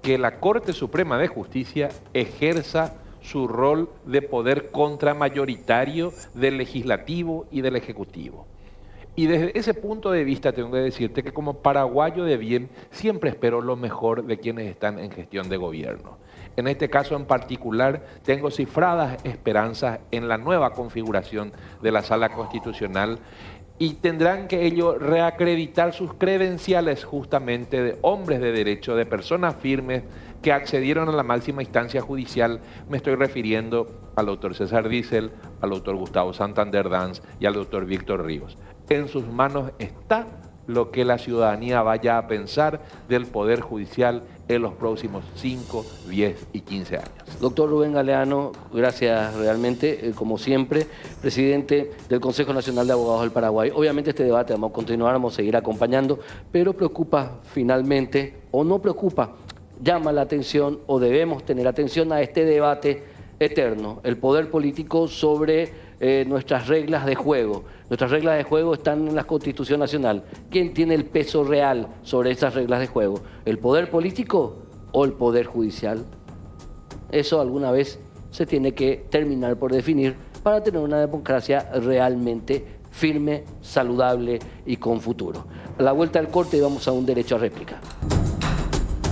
que la Corte Suprema de Justicia ejerza su rol de poder contramayoritario del Legislativo y del Ejecutivo. Y desde ese punto de vista tengo que decirte que como paraguayo de bien siempre espero lo mejor de quienes están en gestión de gobierno. En este caso en particular tengo cifradas esperanzas en la nueva configuración de la Sala Constitucional y tendrán que ellos reacreditar sus credenciales justamente de hombres de derecho, de personas firmes que accedieron a la máxima instancia judicial. Me estoy refiriendo al doctor César Diesel, al doctor Gustavo Santander Danz y al doctor Víctor Ríos. En sus manos está lo que la ciudadanía vaya a pensar del Poder Judicial en los próximos 5, 10 y 15 años. Doctor Rubén Galeano, gracias realmente, como siempre, presidente del Consejo Nacional de Abogados del Paraguay. Obviamente este debate vamos a continuar, vamos a seguir acompañando, pero preocupa finalmente, o no preocupa, llama la atención o debemos tener atención a este debate eterno, el poder político sobre nuestras reglas de juego. Nuestras reglas de juego están en la Constitución Nacional. ¿Quién tiene el peso real sobre esas reglas de juego? ¿El poder político o el poder judicial? Eso alguna vez se tiene que terminar por definir para tener una democracia realmente firme, saludable y con futuro. A la vuelta del corte vamos a un derecho a réplica.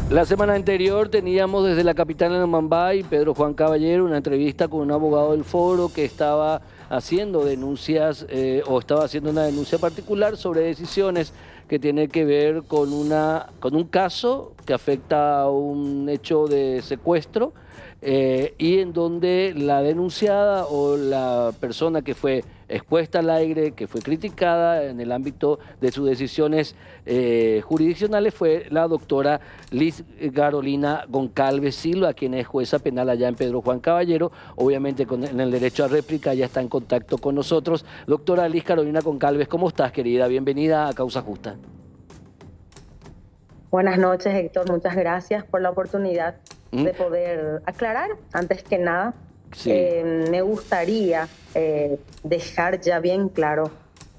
La semana anterior teníamos desde la capital de Mambay, Pedro Juan Caballero, una entrevista con un abogado del foro que estaba haciendo denuncias o estaba haciendo una denuncia particular sobre decisiones que tiene que ver con un caso que afecta a un hecho de secuestro y en donde la denunciada o la persona que fue expuesta al aire, que fue criticada en el ámbito de sus decisiones jurisdiccionales fue la doctora Liz Carolina Goncalves Silva, quien es jueza penal allá en Pedro Juan Caballero. Obviamente en el derecho a réplica ya está en contacto con nosotros. Doctora Liz Carolina Goncalves, ¿cómo estás, querida? Bienvenida a Causa Justa. Buenas noches, Héctor. Muchas gracias por la oportunidad de poder aclarar, antes que nada. Sí. Me gustaría dejar ya bien claro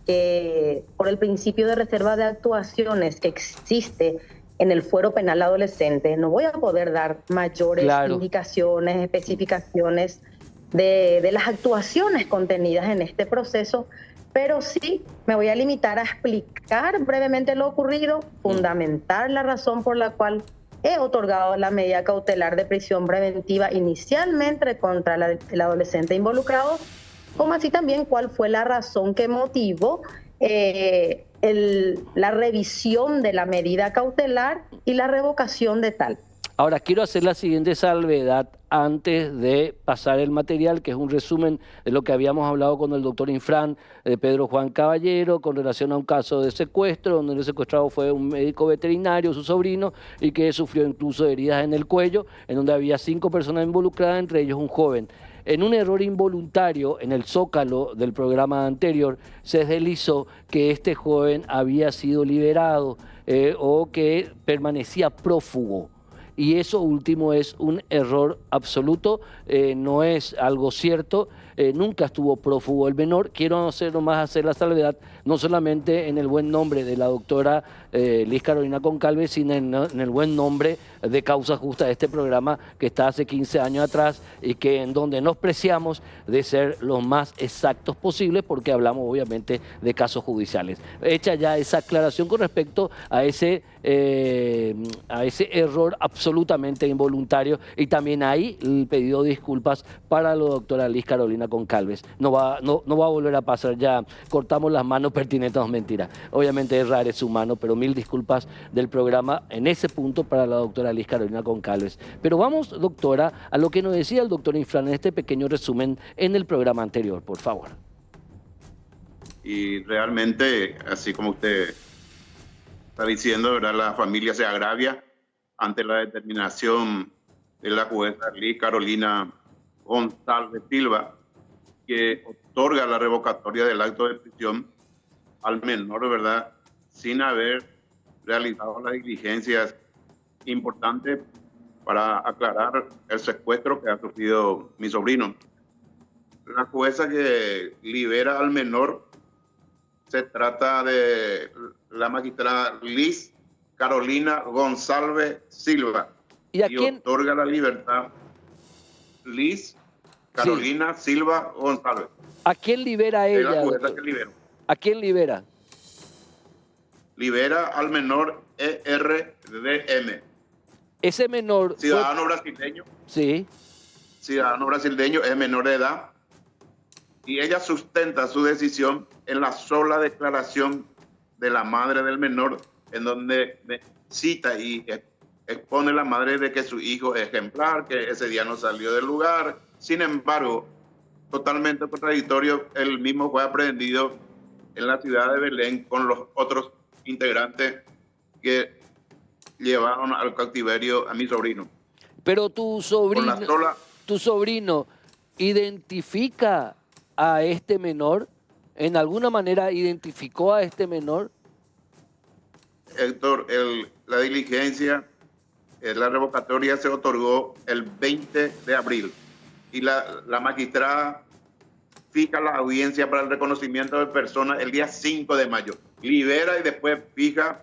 que por el principio de reserva de actuaciones que existe en el fuero penal adolescente, no voy a poder dar mayores indicaciones, especificaciones de las actuaciones contenidas en este proceso, pero sí me voy a limitar a explicar brevemente lo ocurrido, fundamentar la razón por la cual he otorgado la medida cautelar de prisión preventiva inicialmente contra el adolescente involucrado, como así también cuál fue la razón que motivó la revisión de la medida cautelar y la revocación de tal. Ahora, quiero hacer la siguiente salvedad antes de pasar el material, que es un resumen de lo que habíamos hablado con el doctor Infran, de Pedro Juan Caballero, con relación a un caso de secuestro, donde el secuestrado fue un médico veterinario, su sobrino, y que sufrió incluso heridas en el cuello, en donde había 5 personas involucradas, entre ellos un joven. En un error involuntario, en el zócalo del programa anterior, se deslizó que este joven había sido liberado o que permanecía prófugo. Y eso último es un error absoluto, no es algo cierto, nunca estuvo prófugo el menor. Quiero nomás hacer la salvedad, no solamente en el buen nombre de la doctora Liz Carolina Concalves, sino en el buen nombre de Causa Justa de este programa que está hace 15 años atrás y que en donde nos preciamos de ser los más exactos posibles, porque hablamos obviamente de casos judiciales. Hecha ya esa aclaración con respecto a ese error absolutamente involuntario, y también ahí el pedido de disculpas para la doctora Liz Carolina Concalves. No va a volver a pasar, ya cortamos las manos pertinentes, no, mentira. Obviamente errar es humano, pero mil disculpas del programa en ese punto para la doctora Liz Carolina Concalves. Pero vamos, doctora, a lo que nos decía el doctor Infran en este pequeño resumen en el programa anterior, por favor. Y realmente, así como usted está diciendo, ¿verdad?, la familia se agravia ante la determinación de la jueza Liz Carolina González Silva, que otorga la revocatoria del acto de prisión al menor, ¿verdad?, sin haber realizado las diligencias importantes para aclarar el secuestro que ha sufrido mi sobrino. La jueza que libera al menor se trata de la magistrada Liz Carolina González Silva, y otorga la libertad Liz Carolina Silva González. ¿A quién libera ella? Es la jueza que liberó. ¿A quién libera? Libera al menor ERDM. Ese menor... Ciudadano brasileño. Sí. Ciudadano brasileño, es menor de edad. Y ella sustenta su decisión en la sola declaración de la madre del menor, en donde cita y expone la madre de que su hijo es ejemplar, que ese día no salió del lugar. Sin embargo, totalmente contradictorio, el mismo fue aprehendido en la ciudad de Belén con los otros integrantes que llevaron al cautiverio a mi sobrino. Pero tu sobrino identifica a este menor, ¿en alguna manera identificó a este menor? Héctor, la diligencia, la revocatoria se otorgó el 20 de abril y la magistrada fija la audiencia para el reconocimiento de personas el día 5 de mayo. Libera y después fija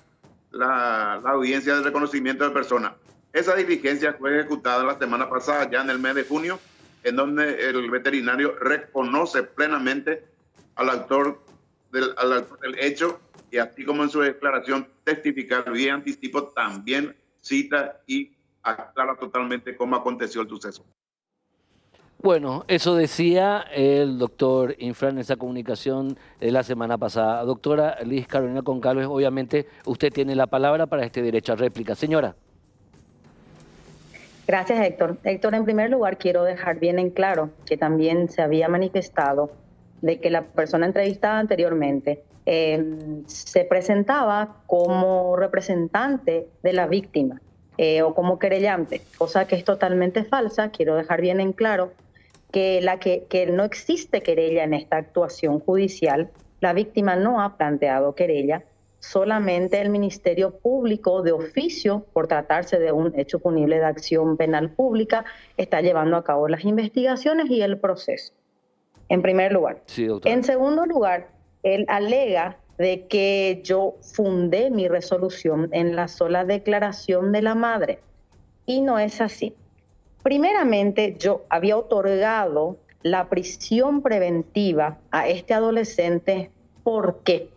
la audiencia de reconocimiento de personas. Esa diligencia fue ejecutada la semana pasada, ya en el mes de junio, en donde el veterinario reconoce plenamente al autor del hecho, y así como en su declaración testifical y anticipo, también cita y aclara totalmente cómo aconteció el suceso. Bueno, eso decía el doctor Infran en esa comunicación de la semana pasada. Doctora Liz Carolina Concalves, obviamente usted tiene la palabra para este derecho a réplica. Señora. Gracias, Héctor. Héctor, en primer lugar, quiero dejar bien en claro que también se había manifestado de que la persona entrevistada anteriormente se presentaba como representante de la víctima o como querellante, cosa que es totalmente falsa. Quiero dejar bien en claro que no existe querella en esta actuación judicial. La víctima no ha planteado querella, solamente el Ministerio Público de oficio, por tratarse de un hecho punible de acción penal pública, está llevando a cabo las investigaciones y el proceso, en primer lugar. Sí, doctora. En segundo lugar, él alega de que yo fundé mi resolución en la sola declaración de la madre, y no es así. Primeramente, yo había otorgado la prisión preventiva a este adolescente ¿Por qué?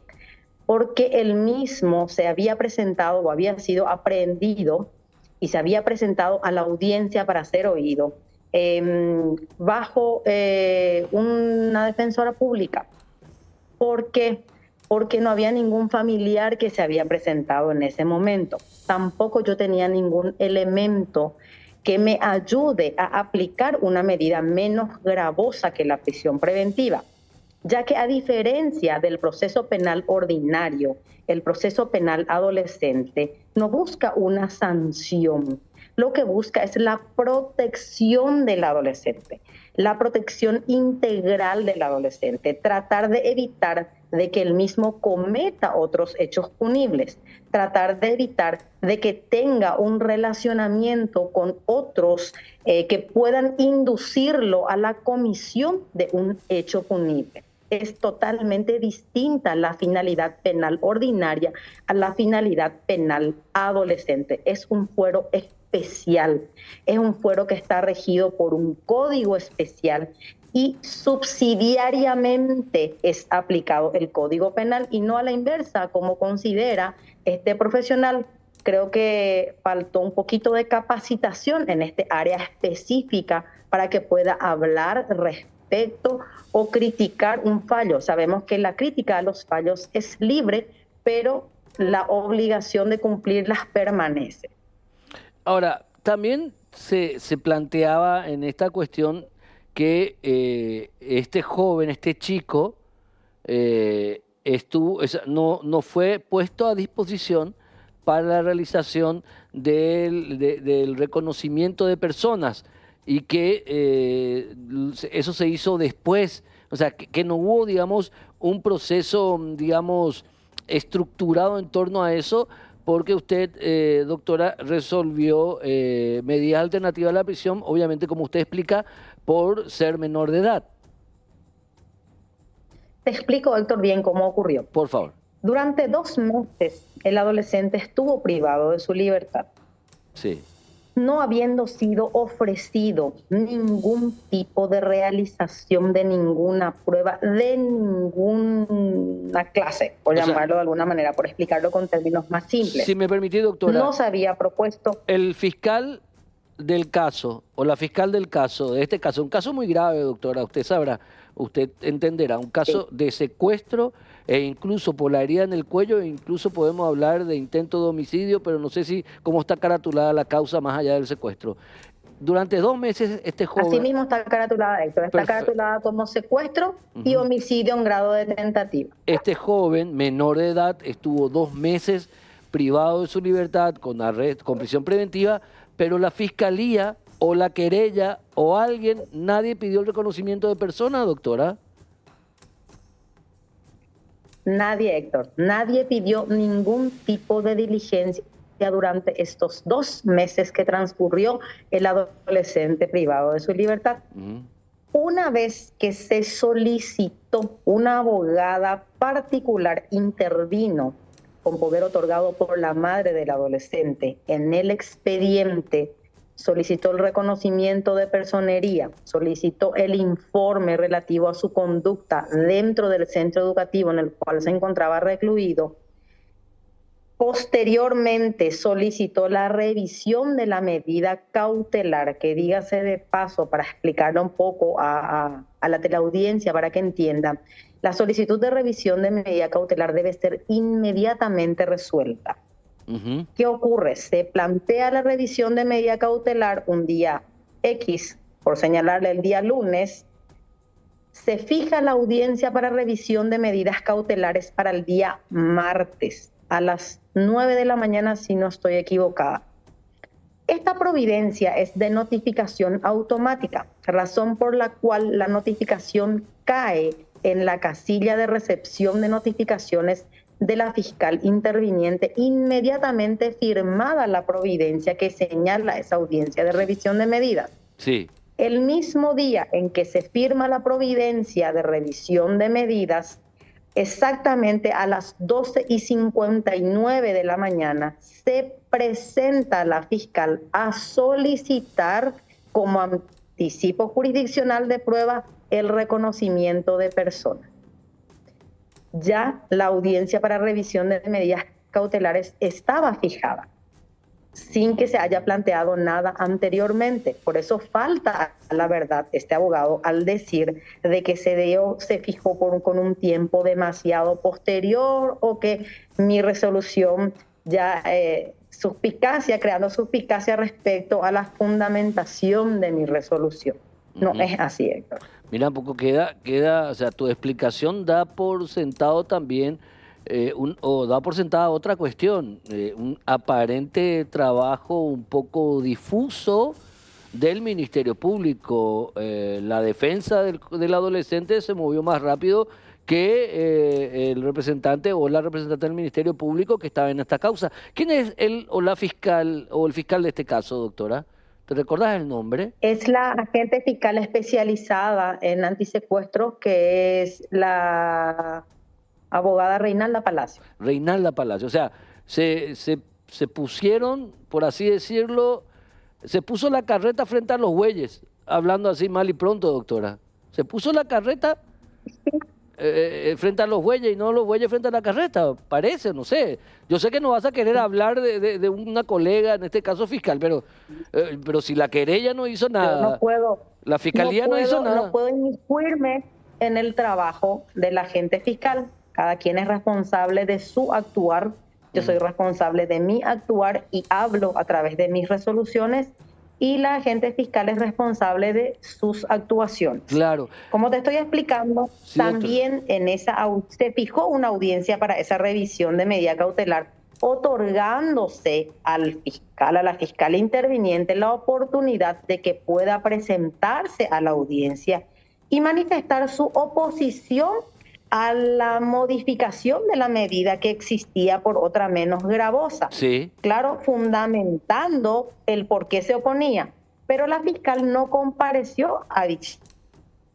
Porque él mismo se había presentado o había sido aprehendido y se había presentado a la audiencia para ser oído bajo una defensora pública. ¿Por qué? Porque no había ningún familiar que se había presentado en ese momento. Tampoco yo tenía ningún elemento que me ayude a aplicar una medida menos gravosa que la prisión preventiva, ya que a diferencia del proceso penal ordinario, el proceso penal adolescente no busca una sanción, lo que busca es la protección del adolescente, la protección integral del adolescente, tratar de evitar de que él mismo cometa otros hechos punibles, tratar de evitar de que tenga un relacionamiento con otros que puedan inducirlo a la comisión de un hecho punible. Es totalmente distinta la finalidad penal ordinaria a la finalidad penal adolescente. Es un fuero especial, es un fuero que está regido por un código especial y subsidiariamente es aplicado el Código Penal y no a la inversa, como considera este profesional. Creo que faltó un poquito de capacitación en este área específica para que pueda hablar respecto o criticar un fallo. Sabemos que la crítica a los fallos es libre, pero la obligación de cumplirlas permanece. Ahora, también se planteaba en esta cuestión que este joven, este chico, no fue puesto a disposición para la realización del reconocimiento de personas y que eso se hizo después, o sea, que no hubo, digamos, un proceso, digamos, estructurado en torno a eso, porque usted, doctora, resolvió medidas alternativas a la prisión, obviamente, como usted explica, por ser menor de edad. Te explico, Héctor, bien cómo ocurrió. Por favor. Durante 2 meses, el adolescente estuvo privado de su libertad. Sí. No habiendo sido ofrecido ningún tipo de realización de ninguna prueba, de ninguna clase, por llamarlo de alguna manera, por explicarlo con términos más simples. Si me permitís, doctora. No se había propuesto. El fiscal del caso, o la fiscal del caso, de este caso, un caso muy grave, doctora, usted sabrá, usted entenderá, un caso de secuestro e incluso por la herida en el cuello, e incluso podemos hablar de intento de homicidio, pero no sé si cómo está caratulada la causa más allá del secuestro. Durante 2 meses este joven... Así mismo está caratulada, Héctor, está caratulada como secuestro y homicidio en grado de tentativa. Este joven, menor de edad, estuvo 2 meses privado de su libertad con prisión preventiva, pero la fiscalía o la querella o alguien, nadie pidió el reconocimiento de persona, doctora. Nadie, Héctor, nadie pidió ningún tipo de diligencia durante estos 2 meses que transcurrió el adolescente privado de su libertad. Una vez que se solicitó, una abogada particular intervino con poder otorgado por la madre del adolescente en el expediente, solicitó el reconocimiento de personería, solicitó el informe relativo a su conducta dentro del centro educativo en el cual se encontraba recluido. Posteriormente solicitó la revisión de la medida cautelar, que dígase de paso para explicarlo un poco a la teleaudiencia para que entiendan. La solicitud de revisión de medida cautelar debe ser inmediatamente resuelta. ¿Qué ocurre? Se plantea la revisión de medida cautelar un día X, por señalarle el día lunes. Se fija la audiencia para revisión de medidas cautelares para el día martes, a las 9 de la mañana, si no estoy equivocada. Esta providencia es de notificación automática, razón por la cual la notificación cae en la casilla de recepción de notificaciones de la fiscal interviniente inmediatamente firmada la providencia que señala esa audiencia de revisión de medidas. Sí. El mismo día en que se firma la providencia de revisión de medidas, exactamente a las 12:59 de la mañana, se presenta la fiscal a solicitar como anticipo jurisdiccional de prueba el reconocimiento de persona. ya la audiencia para revisión de medidas cautelares estaba fijada, sin que se haya planteado nada anteriormente. Por eso falta la verdad este abogado al decir de que se fijó con un tiempo demasiado posterior, o que mi resolución ya creando suspicacia respecto a la fundamentación de mi resolución. No es así, Héctor. Mira, un poco o sea, tu explicación da por sentado también, o da por sentada otra cuestión, un aparente trabajo un poco difuso del Ministerio Público. La defensa del adolescente se movió más rápido que el representante o la representante del Ministerio Público que estaba en esta causa. ¿Quién es el o la fiscal o el fiscal de este caso, doctora? ¿Te recordás el nombre? Es la agente fiscal especializada en antisecuestro, que es la abogada Reinalda Palacio. Reinalda Palacio. O sea, se pusieron, por así decirlo, se puso la carreta frente a los bueyes, hablando así mal y pronto, doctora. Se puso la carreta frente a los bueyes y no los bueyes frente a la carreta, parece, no sé. Yo sé que no vas a querer hablar de una colega, en este caso fiscal, pero si la querella no hizo nada, no puedo, la fiscalía no hizo nada. No puedo inmiscuirme en el trabajo de la agente fiscal. Cada quien es responsable de su actuar. Yo soy responsable de mi actuar y hablo a través de mis resoluciones, y la agente fiscal es responsable de sus actuaciones. Claro. Como te estoy explicando, sí, también se fijó una audiencia para esa revisión de medida cautelar, otorgándose al fiscal, a la fiscal interviniente, la oportunidad de que pueda presentarse a la audiencia y manifestar su oposición a la modificación de la medida que existía por otra menos gravosa. Sí. Claro, fundamentando el por qué se oponía. Pero la fiscal no compareció a dicha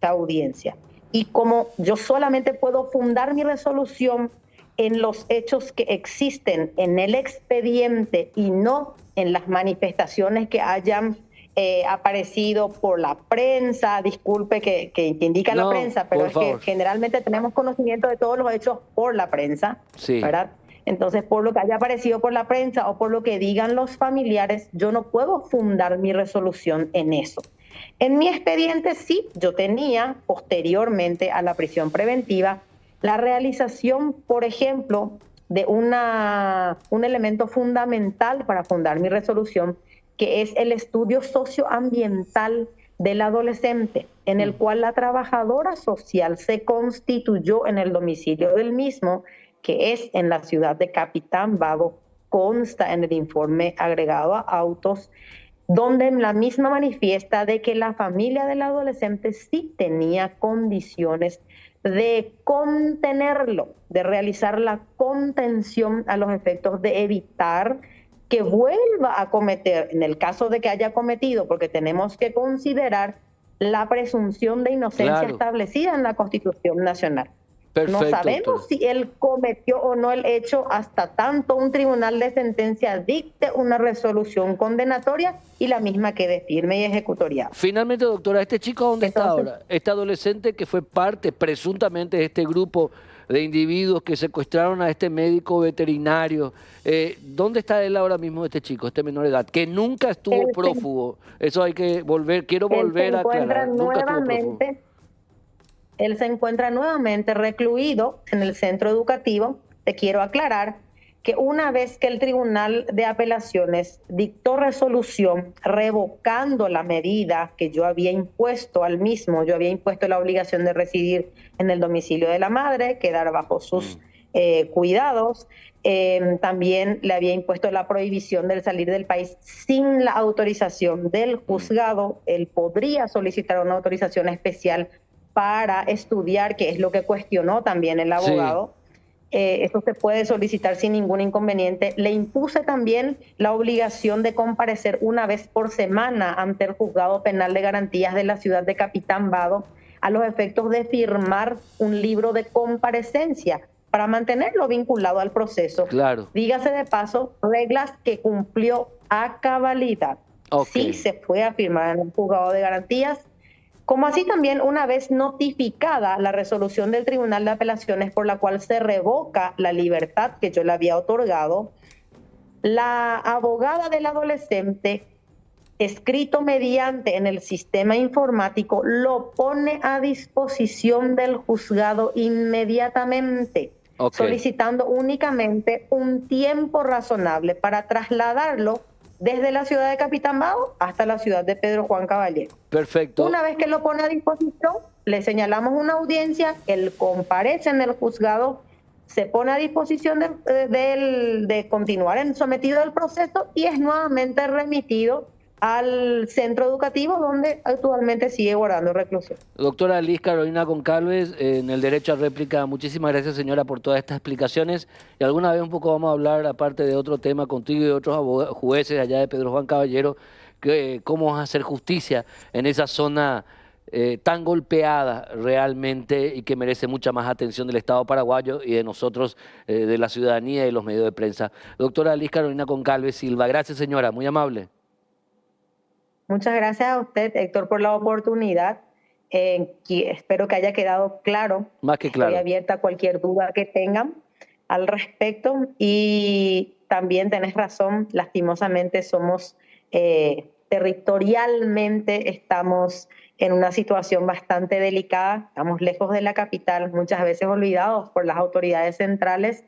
audiencia. Y como yo solamente puedo fundar mi resolución en los hechos que existen en el expediente y no en las manifestaciones que hayan aparecido por la prensa, disculpe que indica la prensa, pero es que generalmente tenemos conocimiento de todos los hechos por la prensa, sí, ¿verdad? Entonces, por lo que haya aparecido por la prensa o por lo que digan los familiares, yo no puedo fundar mi resolución en eso. En mi expediente sí, yo tenía posteriormente a la prisión preventiva la realización, por ejemplo, de un elemento fundamental para fundar mi resolución, que es el estudio socioambiental del adolescente, en el cual la trabajadora social se constituyó en el domicilio del mismo, que es en la ciudad de Capitán Bago, consta en el informe agregado a autos, donde la misma manifiesta de que la familia del adolescente sí tenía condiciones de contenerlo, de realizar la contención a los efectos de evitar que vuelva a cometer, en el caso de que haya cometido, porque tenemos que considerar la presunción de inocencia establecida en la Constitución Nacional. Perfecto, no sabemos, doctor, si él cometió o no el hecho hasta tanto un tribunal de sentencia dicte una resolución condenatoria y la misma quede firme y ejecutoriada. Finalmente, doctora, ¿este chico dónde está ahora? Este adolescente que fue parte presuntamente de este grupo de individuos que secuestraron a este médico veterinario, ¿dónde está él ahora mismo, este chico, este menor de edad, que nunca estuvo prófugo? Eso hay que quiero volver a aclarar. Nunca estuvo prófugo. Él se encuentra nuevamente recluido en el centro educativo. Te quiero aclarar que una vez que el Tribunal de Apelaciones dictó resolución revocando la medida que yo había impuesto al mismo, yo había impuesto la obligación de residir en el domicilio de la madre, quedar bajo sus cuidados, también le había impuesto la prohibición de salir del país sin la autorización del juzgado. Él podría solicitar una autorización especial para estudiar, que es lo que cuestionó también el abogado. Esto se puede solicitar sin ningún inconveniente. Le impuse también la obligación de comparecer una vez por semana ante el Juzgado Penal de Garantías de la ciudad de Capitán Bago a los efectos de firmar un libro de comparecencia para mantenerlo vinculado al proceso. Claro. Dígase de paso, reglas que cumplió a cabalidad. Sí se fue a firmar en el Juzgado de Garantías como así también una vez notificada la resolución del Tribunal de Apelaciones por la cual se revoca la libertad que yo le había otorgado, la abogada del adolescente, escrito mediante en el sistema informático, lo pone a disposición del juzgado inmediatamente, solicitando únicamente un tiempo razonable para trasladarlo desde la ciudad de Capitán Bao hasta la ciudad de Pedro Juan Caballero. Perfecto. Una vez que lo pone a disposición, le señalamos una audiencia, él comparece en el juzgado, se pone a disposición de continuar sometido al proceso y es nuevamente remitido al centro educativo donde actualmente sigue guardando reclusión. Doctora Liz Carolina Goncalves, en el derecho a réplica, muchísimas gracias, señora, por todas estas explicaciones. Y alguna vez un poco vamos a hablar, aparte de otro tema, contigo y de otros jueces allá de Pedro Juan Caballero, cómo hacer justicia en esa zona tan golpeada realmente y que merece mucha más atención del Estado paraguayo y de nosotros, de la ciudadanía y los medios de prensa. Doctora Liz Carolina Goncalves Silva, gracias, señora, muy amable. Muchas gracias a usted, Héctor, por la oportunidad. Espero que haya quedado claro. Más que claro. Estoy abierta a cualquier duda que tengan al respecto. Y también tenés razón, lastimosamente somos territorialmente, estamos en una situación bastante delicada. Estamos lejos de la capital, muchas veces olvidados por las autoridades centrales,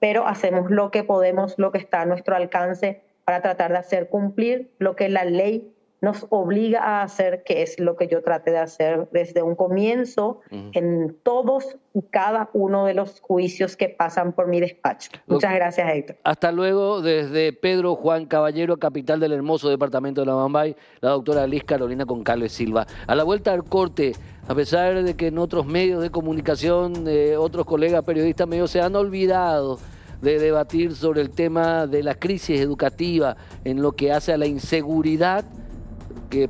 pero hacemos lo que podemos, lo que está a nuestro alcance para tratar de hacer cumplir lo que la ley nos obliga a hacer, que es lo que yo traté de hacer desde un comienzo en todos y cada uno de los juicios que pasan por mi despacho. Muchas gracias, Héctor. Hasta luego, desde Pedro Juan Caballero, capital del hermoso departamento de La Bambay, la doctora Liz Carolina Goncalves Silva. A la vuelta al corte, a pesar de que en otros medios de comunicación, otros colegas periodistas medios se han olvidado de debatir sobre el tema de la crisis educativa en lo que hace a la inseguridad que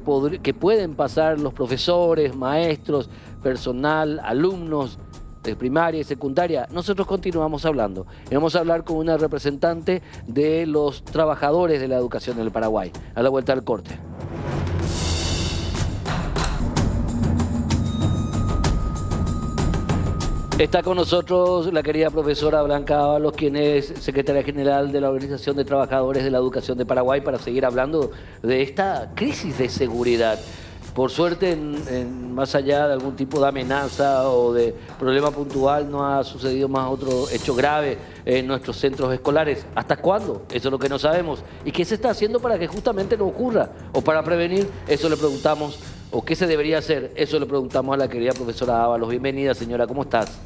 pueden pasar los profesores, maestros, personal, alumnos de primaria y secundaria. Nosotros continuamos hablando. Y vamos a hablar con una representante de los trabajadores de la educación en el Paraguay. A la vuelta del corte. Está con nosotros la querida profesora Blanca Ábalos, quien es secretaria general de la Organización de Trabajadores de la Educación de Paraguay, para seguir hablando de esta crisis de seguridad. Por suerte, más allá de algún tipo de amenaza o de problema puntual, no ha sucedido más otro hecho grave en nuestros centros escolares. ¿Hasta cuándo? Eso es lo que no sabemos. ¿Y qué se está haciendo para que justamente no ocurra? O para prevenir, eso le preguntamos. ¿O qué se debería hacer? Eso le preguntamos a la querida profesora Ábalos. Bienvenida, señora, ¿cómo estás?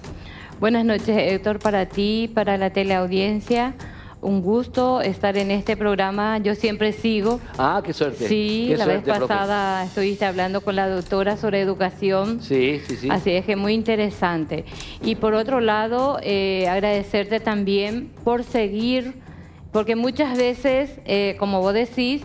Buenas noches, Héctor, para ti, para la teleaudiencia. Un gusto estar en este programa. Yo siempre sigo. Ah, qué suerte. Sí, qué la suerte, vez pasada estuviste hablando con la doctora sobre educación. Sí, sí, sí. Así es que muy interesante. Y por otro lado, agradecerte también por seguir, porque muchas veces, como vos decís,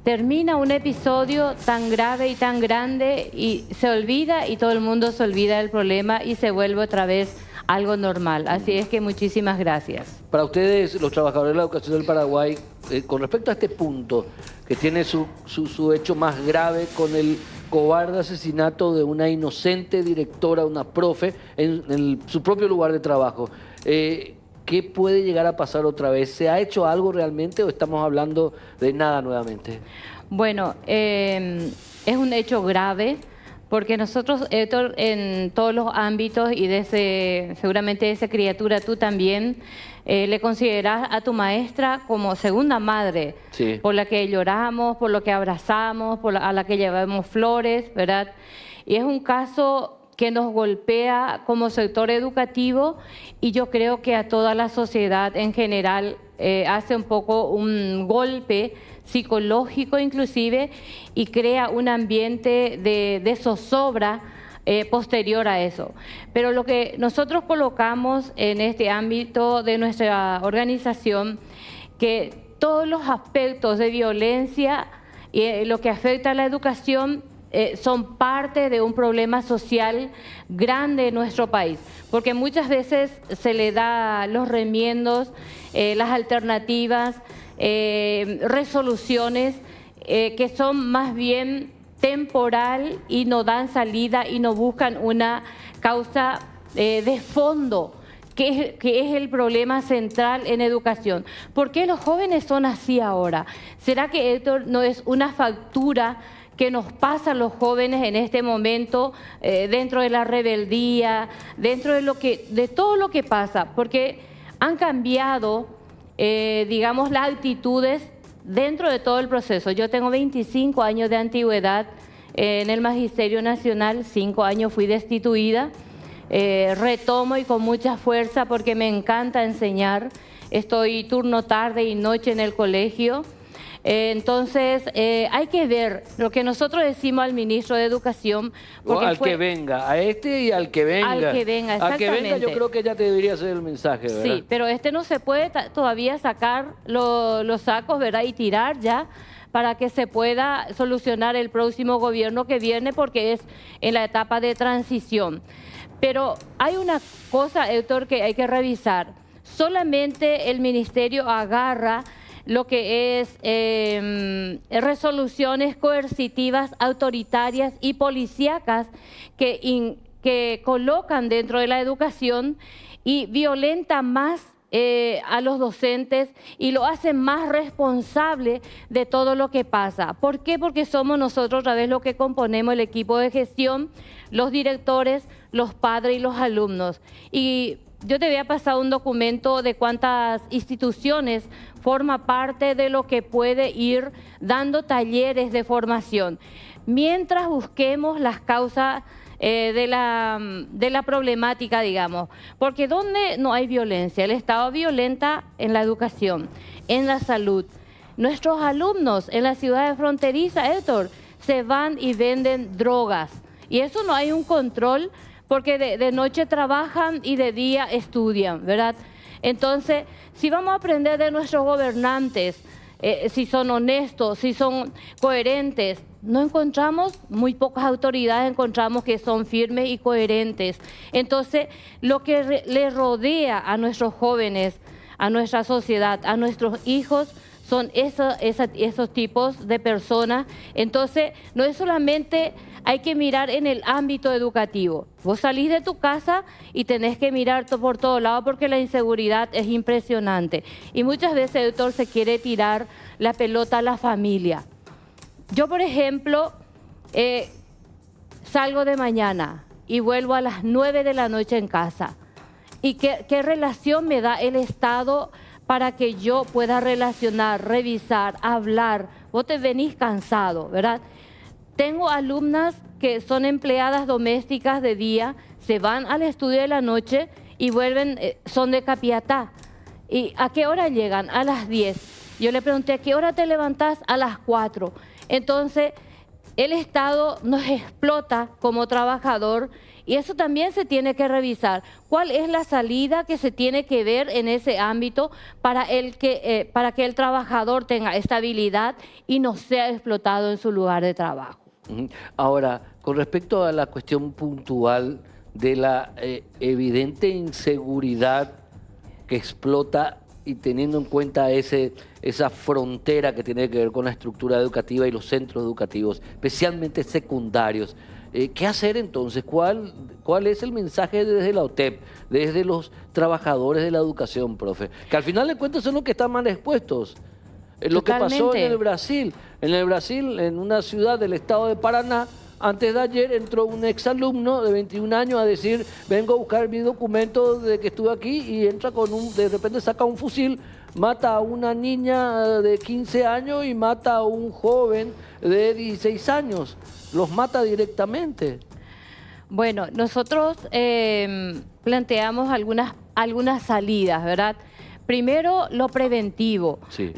termina un episodio tan grave y tan grande y se olvida y todo el mundo se olvida del problema y se vuelve otra vez algo normal. Así es que muchísimas gracias. Para ustedes, los trabajadores de la educación del Paraguay, con respecto a este punto, que tiene su hecho más grave con el cobarde asesinato de una inocente directora, una profe, en su propio lugar de trabajo, ¿qué puede llegar a pasar otra vez? ¿Se ha hecho algo realmente o estamos hablando de nada nuevamente? Bueno, es un hecho grave porque nosotros, Héctor, en todos los ámbitos y seguramente de esa criatura tú también, le considerás a tu maestra como segunda madre, sí, por la que lloramos, por lo que abrazamos, a la que llevamos flores, ¿verdad? Y es un caso que nos golpea como sector educativo y yo creo que a toda la sociedad en general hace un poco un golpe psicológico inclusive y crea un ambiente de zozobra posterior a eso. Pero lo que nosotros colocamos en este ámbito de nuestra organización, que todos los aspectos de violencia y lo que afecta a la educación son parte de un problema social grande en nuestro país, porque muchas veces se le da los remiendos, las alternativas, resoluciones que son más bien temporal y no dan salida y no buscan una causa de fondo, que es el problema central en educación. ¿Por qué los jóvenes son así ahora? ¿Será que esto no es una factura que nos pasa a los jóvenes en este momento, dentro de la rebeldía, dentro de todo lo que pasa? Porque han cambiado, digamos, las actitudes dentro de todo el proceso. Yo tengo 25 años de antigüedad en el Magisterio Nacional, 5 años fui destituida. Retomo y con mucha fuerza porque me encanta enseñar. Estoy turno tarde y noche en el colegio. Entonces, hay que ver lo que nosotros decimos al ministro de Educación. Porque al que venga, a este y al que venga. Al que venga, exactamente. Al que venga yo creo que ya te debería ser el mensaje, ¿verdad? Sí, pero no se puede todavía sacar los sacos, ¿verdad? Y tirar ya para que se pueda solucionar el próximo gobierno que viene, porque es en la etapa de transición. Pero hay una cosa, Héctor, que hay que revisar. Solamente el ministerio agarra lo que es resoluciones coercitivas, autoritarias y policíacas que colocan dentro de la educación y violenta más a los docentes y lo hacen más responsable de todo lo que pasa. ¿Por qué? Porque somos nosotros otra vez lo que componemos el equipo de gestión, los directores, los padres y los alumnos. Y yo te voy a pasar un documento de cuántas instituciones forma parte de lo que puede ir dando talleres de formación. Mientras busquemos las causas de la problemática, digamos. Porque ¿dónde no hay violencia? El Estado violenta en la educación, en la salud. Nuestros alumnos en la ciudad fronteriza, Héctor, se van y venden drogas. Y eso no hay un control porque de noche trabajan y de día estudian, ¿verdad? Entonces, si vamos a aprender de nuestros gobernantes, si son honestos, si son coherentes, no encontramos, muy pocas autoridades encontramos que son firmes y coherentes. Entonces, lo que le rodea a nuestros jóvenes, a nuestra sociedad, a nuestros hijos, son esos tipos de personas. Entonces, no es solamente, hay que mirar en el ámbito educativo. Vos salís de tu casa y tenés que mirar por todos lados porque la inseguridad es impresionante. Y muchas veces el doctor se quiere tirar la pelota a la familia. Yo, por ejemplo, salgo de mañana y vuelvo a las 9 de la noche en casa. ¿Y qué relación me da el Estado para que yo pueda relacionar, revisar, hablar? Vos te venís cansado, ¿verdad? Tengo alumnas que son empleadas domésticas de día, se van al estudio de la noche y vuelven, son de Capiatá. ¿Y a qué hora llegan? A las 10. Yo le pregunté, ¿a qué hora te levantás? A las 4. Entonces, el Estado nos explota como trabajador y eso también se tiene que revisar. ¿Cuál es la salida que se tiene que ver en ese ámbito para que el trabajador tenga estabilidad y no sea explotado en su lugar de trabajo? Ahora, con respecto a la cuestión puntual de la evidente inseguridad que explota y teniendo en cuenta esa frontera que tiene que ver con la estructura educativa y los centros educativos, especialmente secundarios, ¿qué hacer entonces? ¿Cuál es el mensaje desde la OTEP, desde los trabajadores de la educación, profe? Que al final de cuentas son los que están más expuestos. Lo que pasó en el Brasil. En el Brasil, en una ciudad del estado de Paraná, antes de ayer entró un exalumno de 21 años a decir, vengo a buscar mi documento de que estuve aquí, y entra de repente saca un fusil, mata a una niña de 15 años y mata a un joven de 16 años. Los mata directamente. Bueno, nosotros planteamos algunas salidas, ¿verdad? Primero, lo preventivo, sí.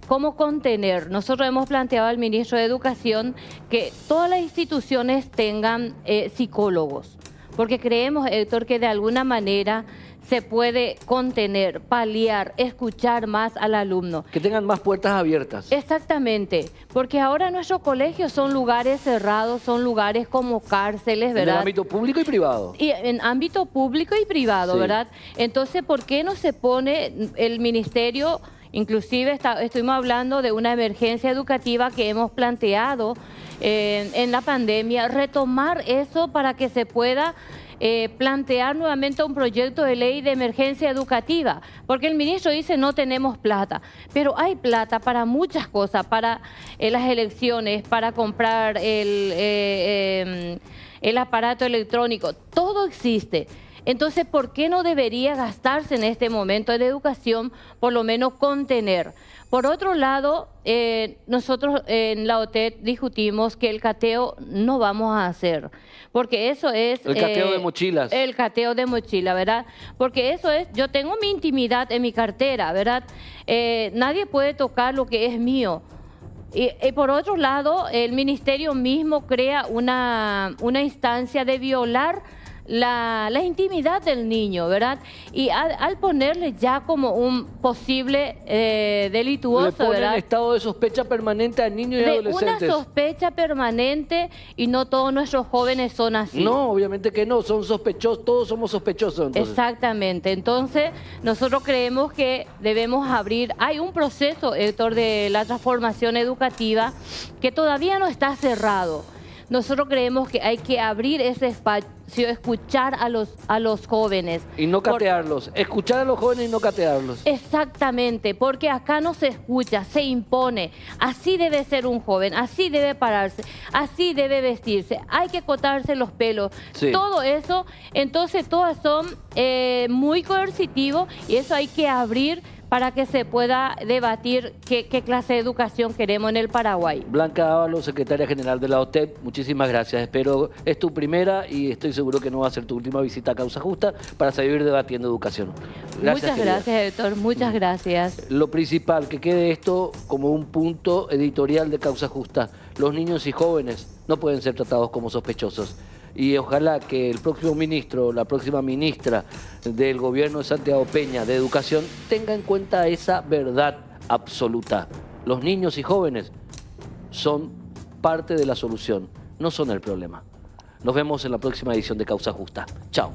¿Cómo contener? Nosotros hemos planteado al ministro de Educación que todas las instituciones tengan psicólogos, porque creemos, Héctor, que de alguna manera se puede contener, paliar, escuchar más al alumno. Que tengan más puertas abiertas. Exactamente, porque ahora nuestros colegios son lugares cerrados, son lugares como cárceles, ¿verdad? En el ámbito público y privado. Y en ámbito público y privado, sí. ¿Verdad? Entonces, ¿por qué no se pone el ministerio Inclusive estuvimos hablando de una emergencia educativa que hemos planteado en la pandemia, retomar eso para que se pueda plantear nuevamente un proyecto de ley de emergencia educativa, porque el ministro dice no tenemos plata, pero hay plata para muchas cosas, para las elecciones, para comprar el aparato electrónico, todo existe. Entonces, ¿por qué no debería gastarse en este momento en educación, por lo menos contener? Por otro lado, nosotros en la OTED discutimos que el cateo no vamos a hacer, porque eso es... El cateo de mochilas. El cateo de mochila, ¿verdad? Porque eso es, yo tengo mi intimidad en mi cartera, ¿verdad? Nadie puede tocar lo que es mío. Y por otro lado, el ministerio mismo crea una instancia de violar la intimidad del niño, ¿verdad? Y al ponerle ya como un posible delituoso, le pone ¿verdad? en estado de sospecha permanente a niños y adolescentes. Una sospecha permanente, y no todos nuestros jóvenes son así. No, obviamente que no, son sospechosos, todos somos sospechosos. Entonces. Exactamente, entonces nosotros creemos que debemos abrir, hay un proceso, Héctor, de la transformación educativa que todavía no está cerrado. Nosotros creemos que hay que abrir ese espacio, escuchar a los jóvenes. Y no catearlos, escuchar a los jóvenes y no catearlos. Exactamente, porque acá no se escucha, se impone. Así debe ser un joven, así debe pararse, así debe vestirse, hay que cortarse los pelos. Sí. Todo eso, entonces todas son muy coercitivos, y eso hay que abrir para que se pueda debatir qué clase de educación queremos en el Paraguay. Blanca Ábalos, secretaria general de la OTED, muchísimas gracias. Espero es tu primera y estoy seguro que no va a ser tu última visita a Causa Justa para seguir debatiendo educación. Gracias, muchas gracias, Héctor, muchas gracias. Lo principal, que quede esto como un punto editorial de Causa Justa. Los niños y jóvenes no pueden ser tratados como sospechosos. Y ojalá que el próximo ministro, la próxima ministra del gobierno de Santiago Peña de Educación tenga en cuenta esa verdad absoluta. Los niños y jóvenes son parte de la solución, no son el problema. Nos vemos en la próxima edición de Causa Justa. Chao.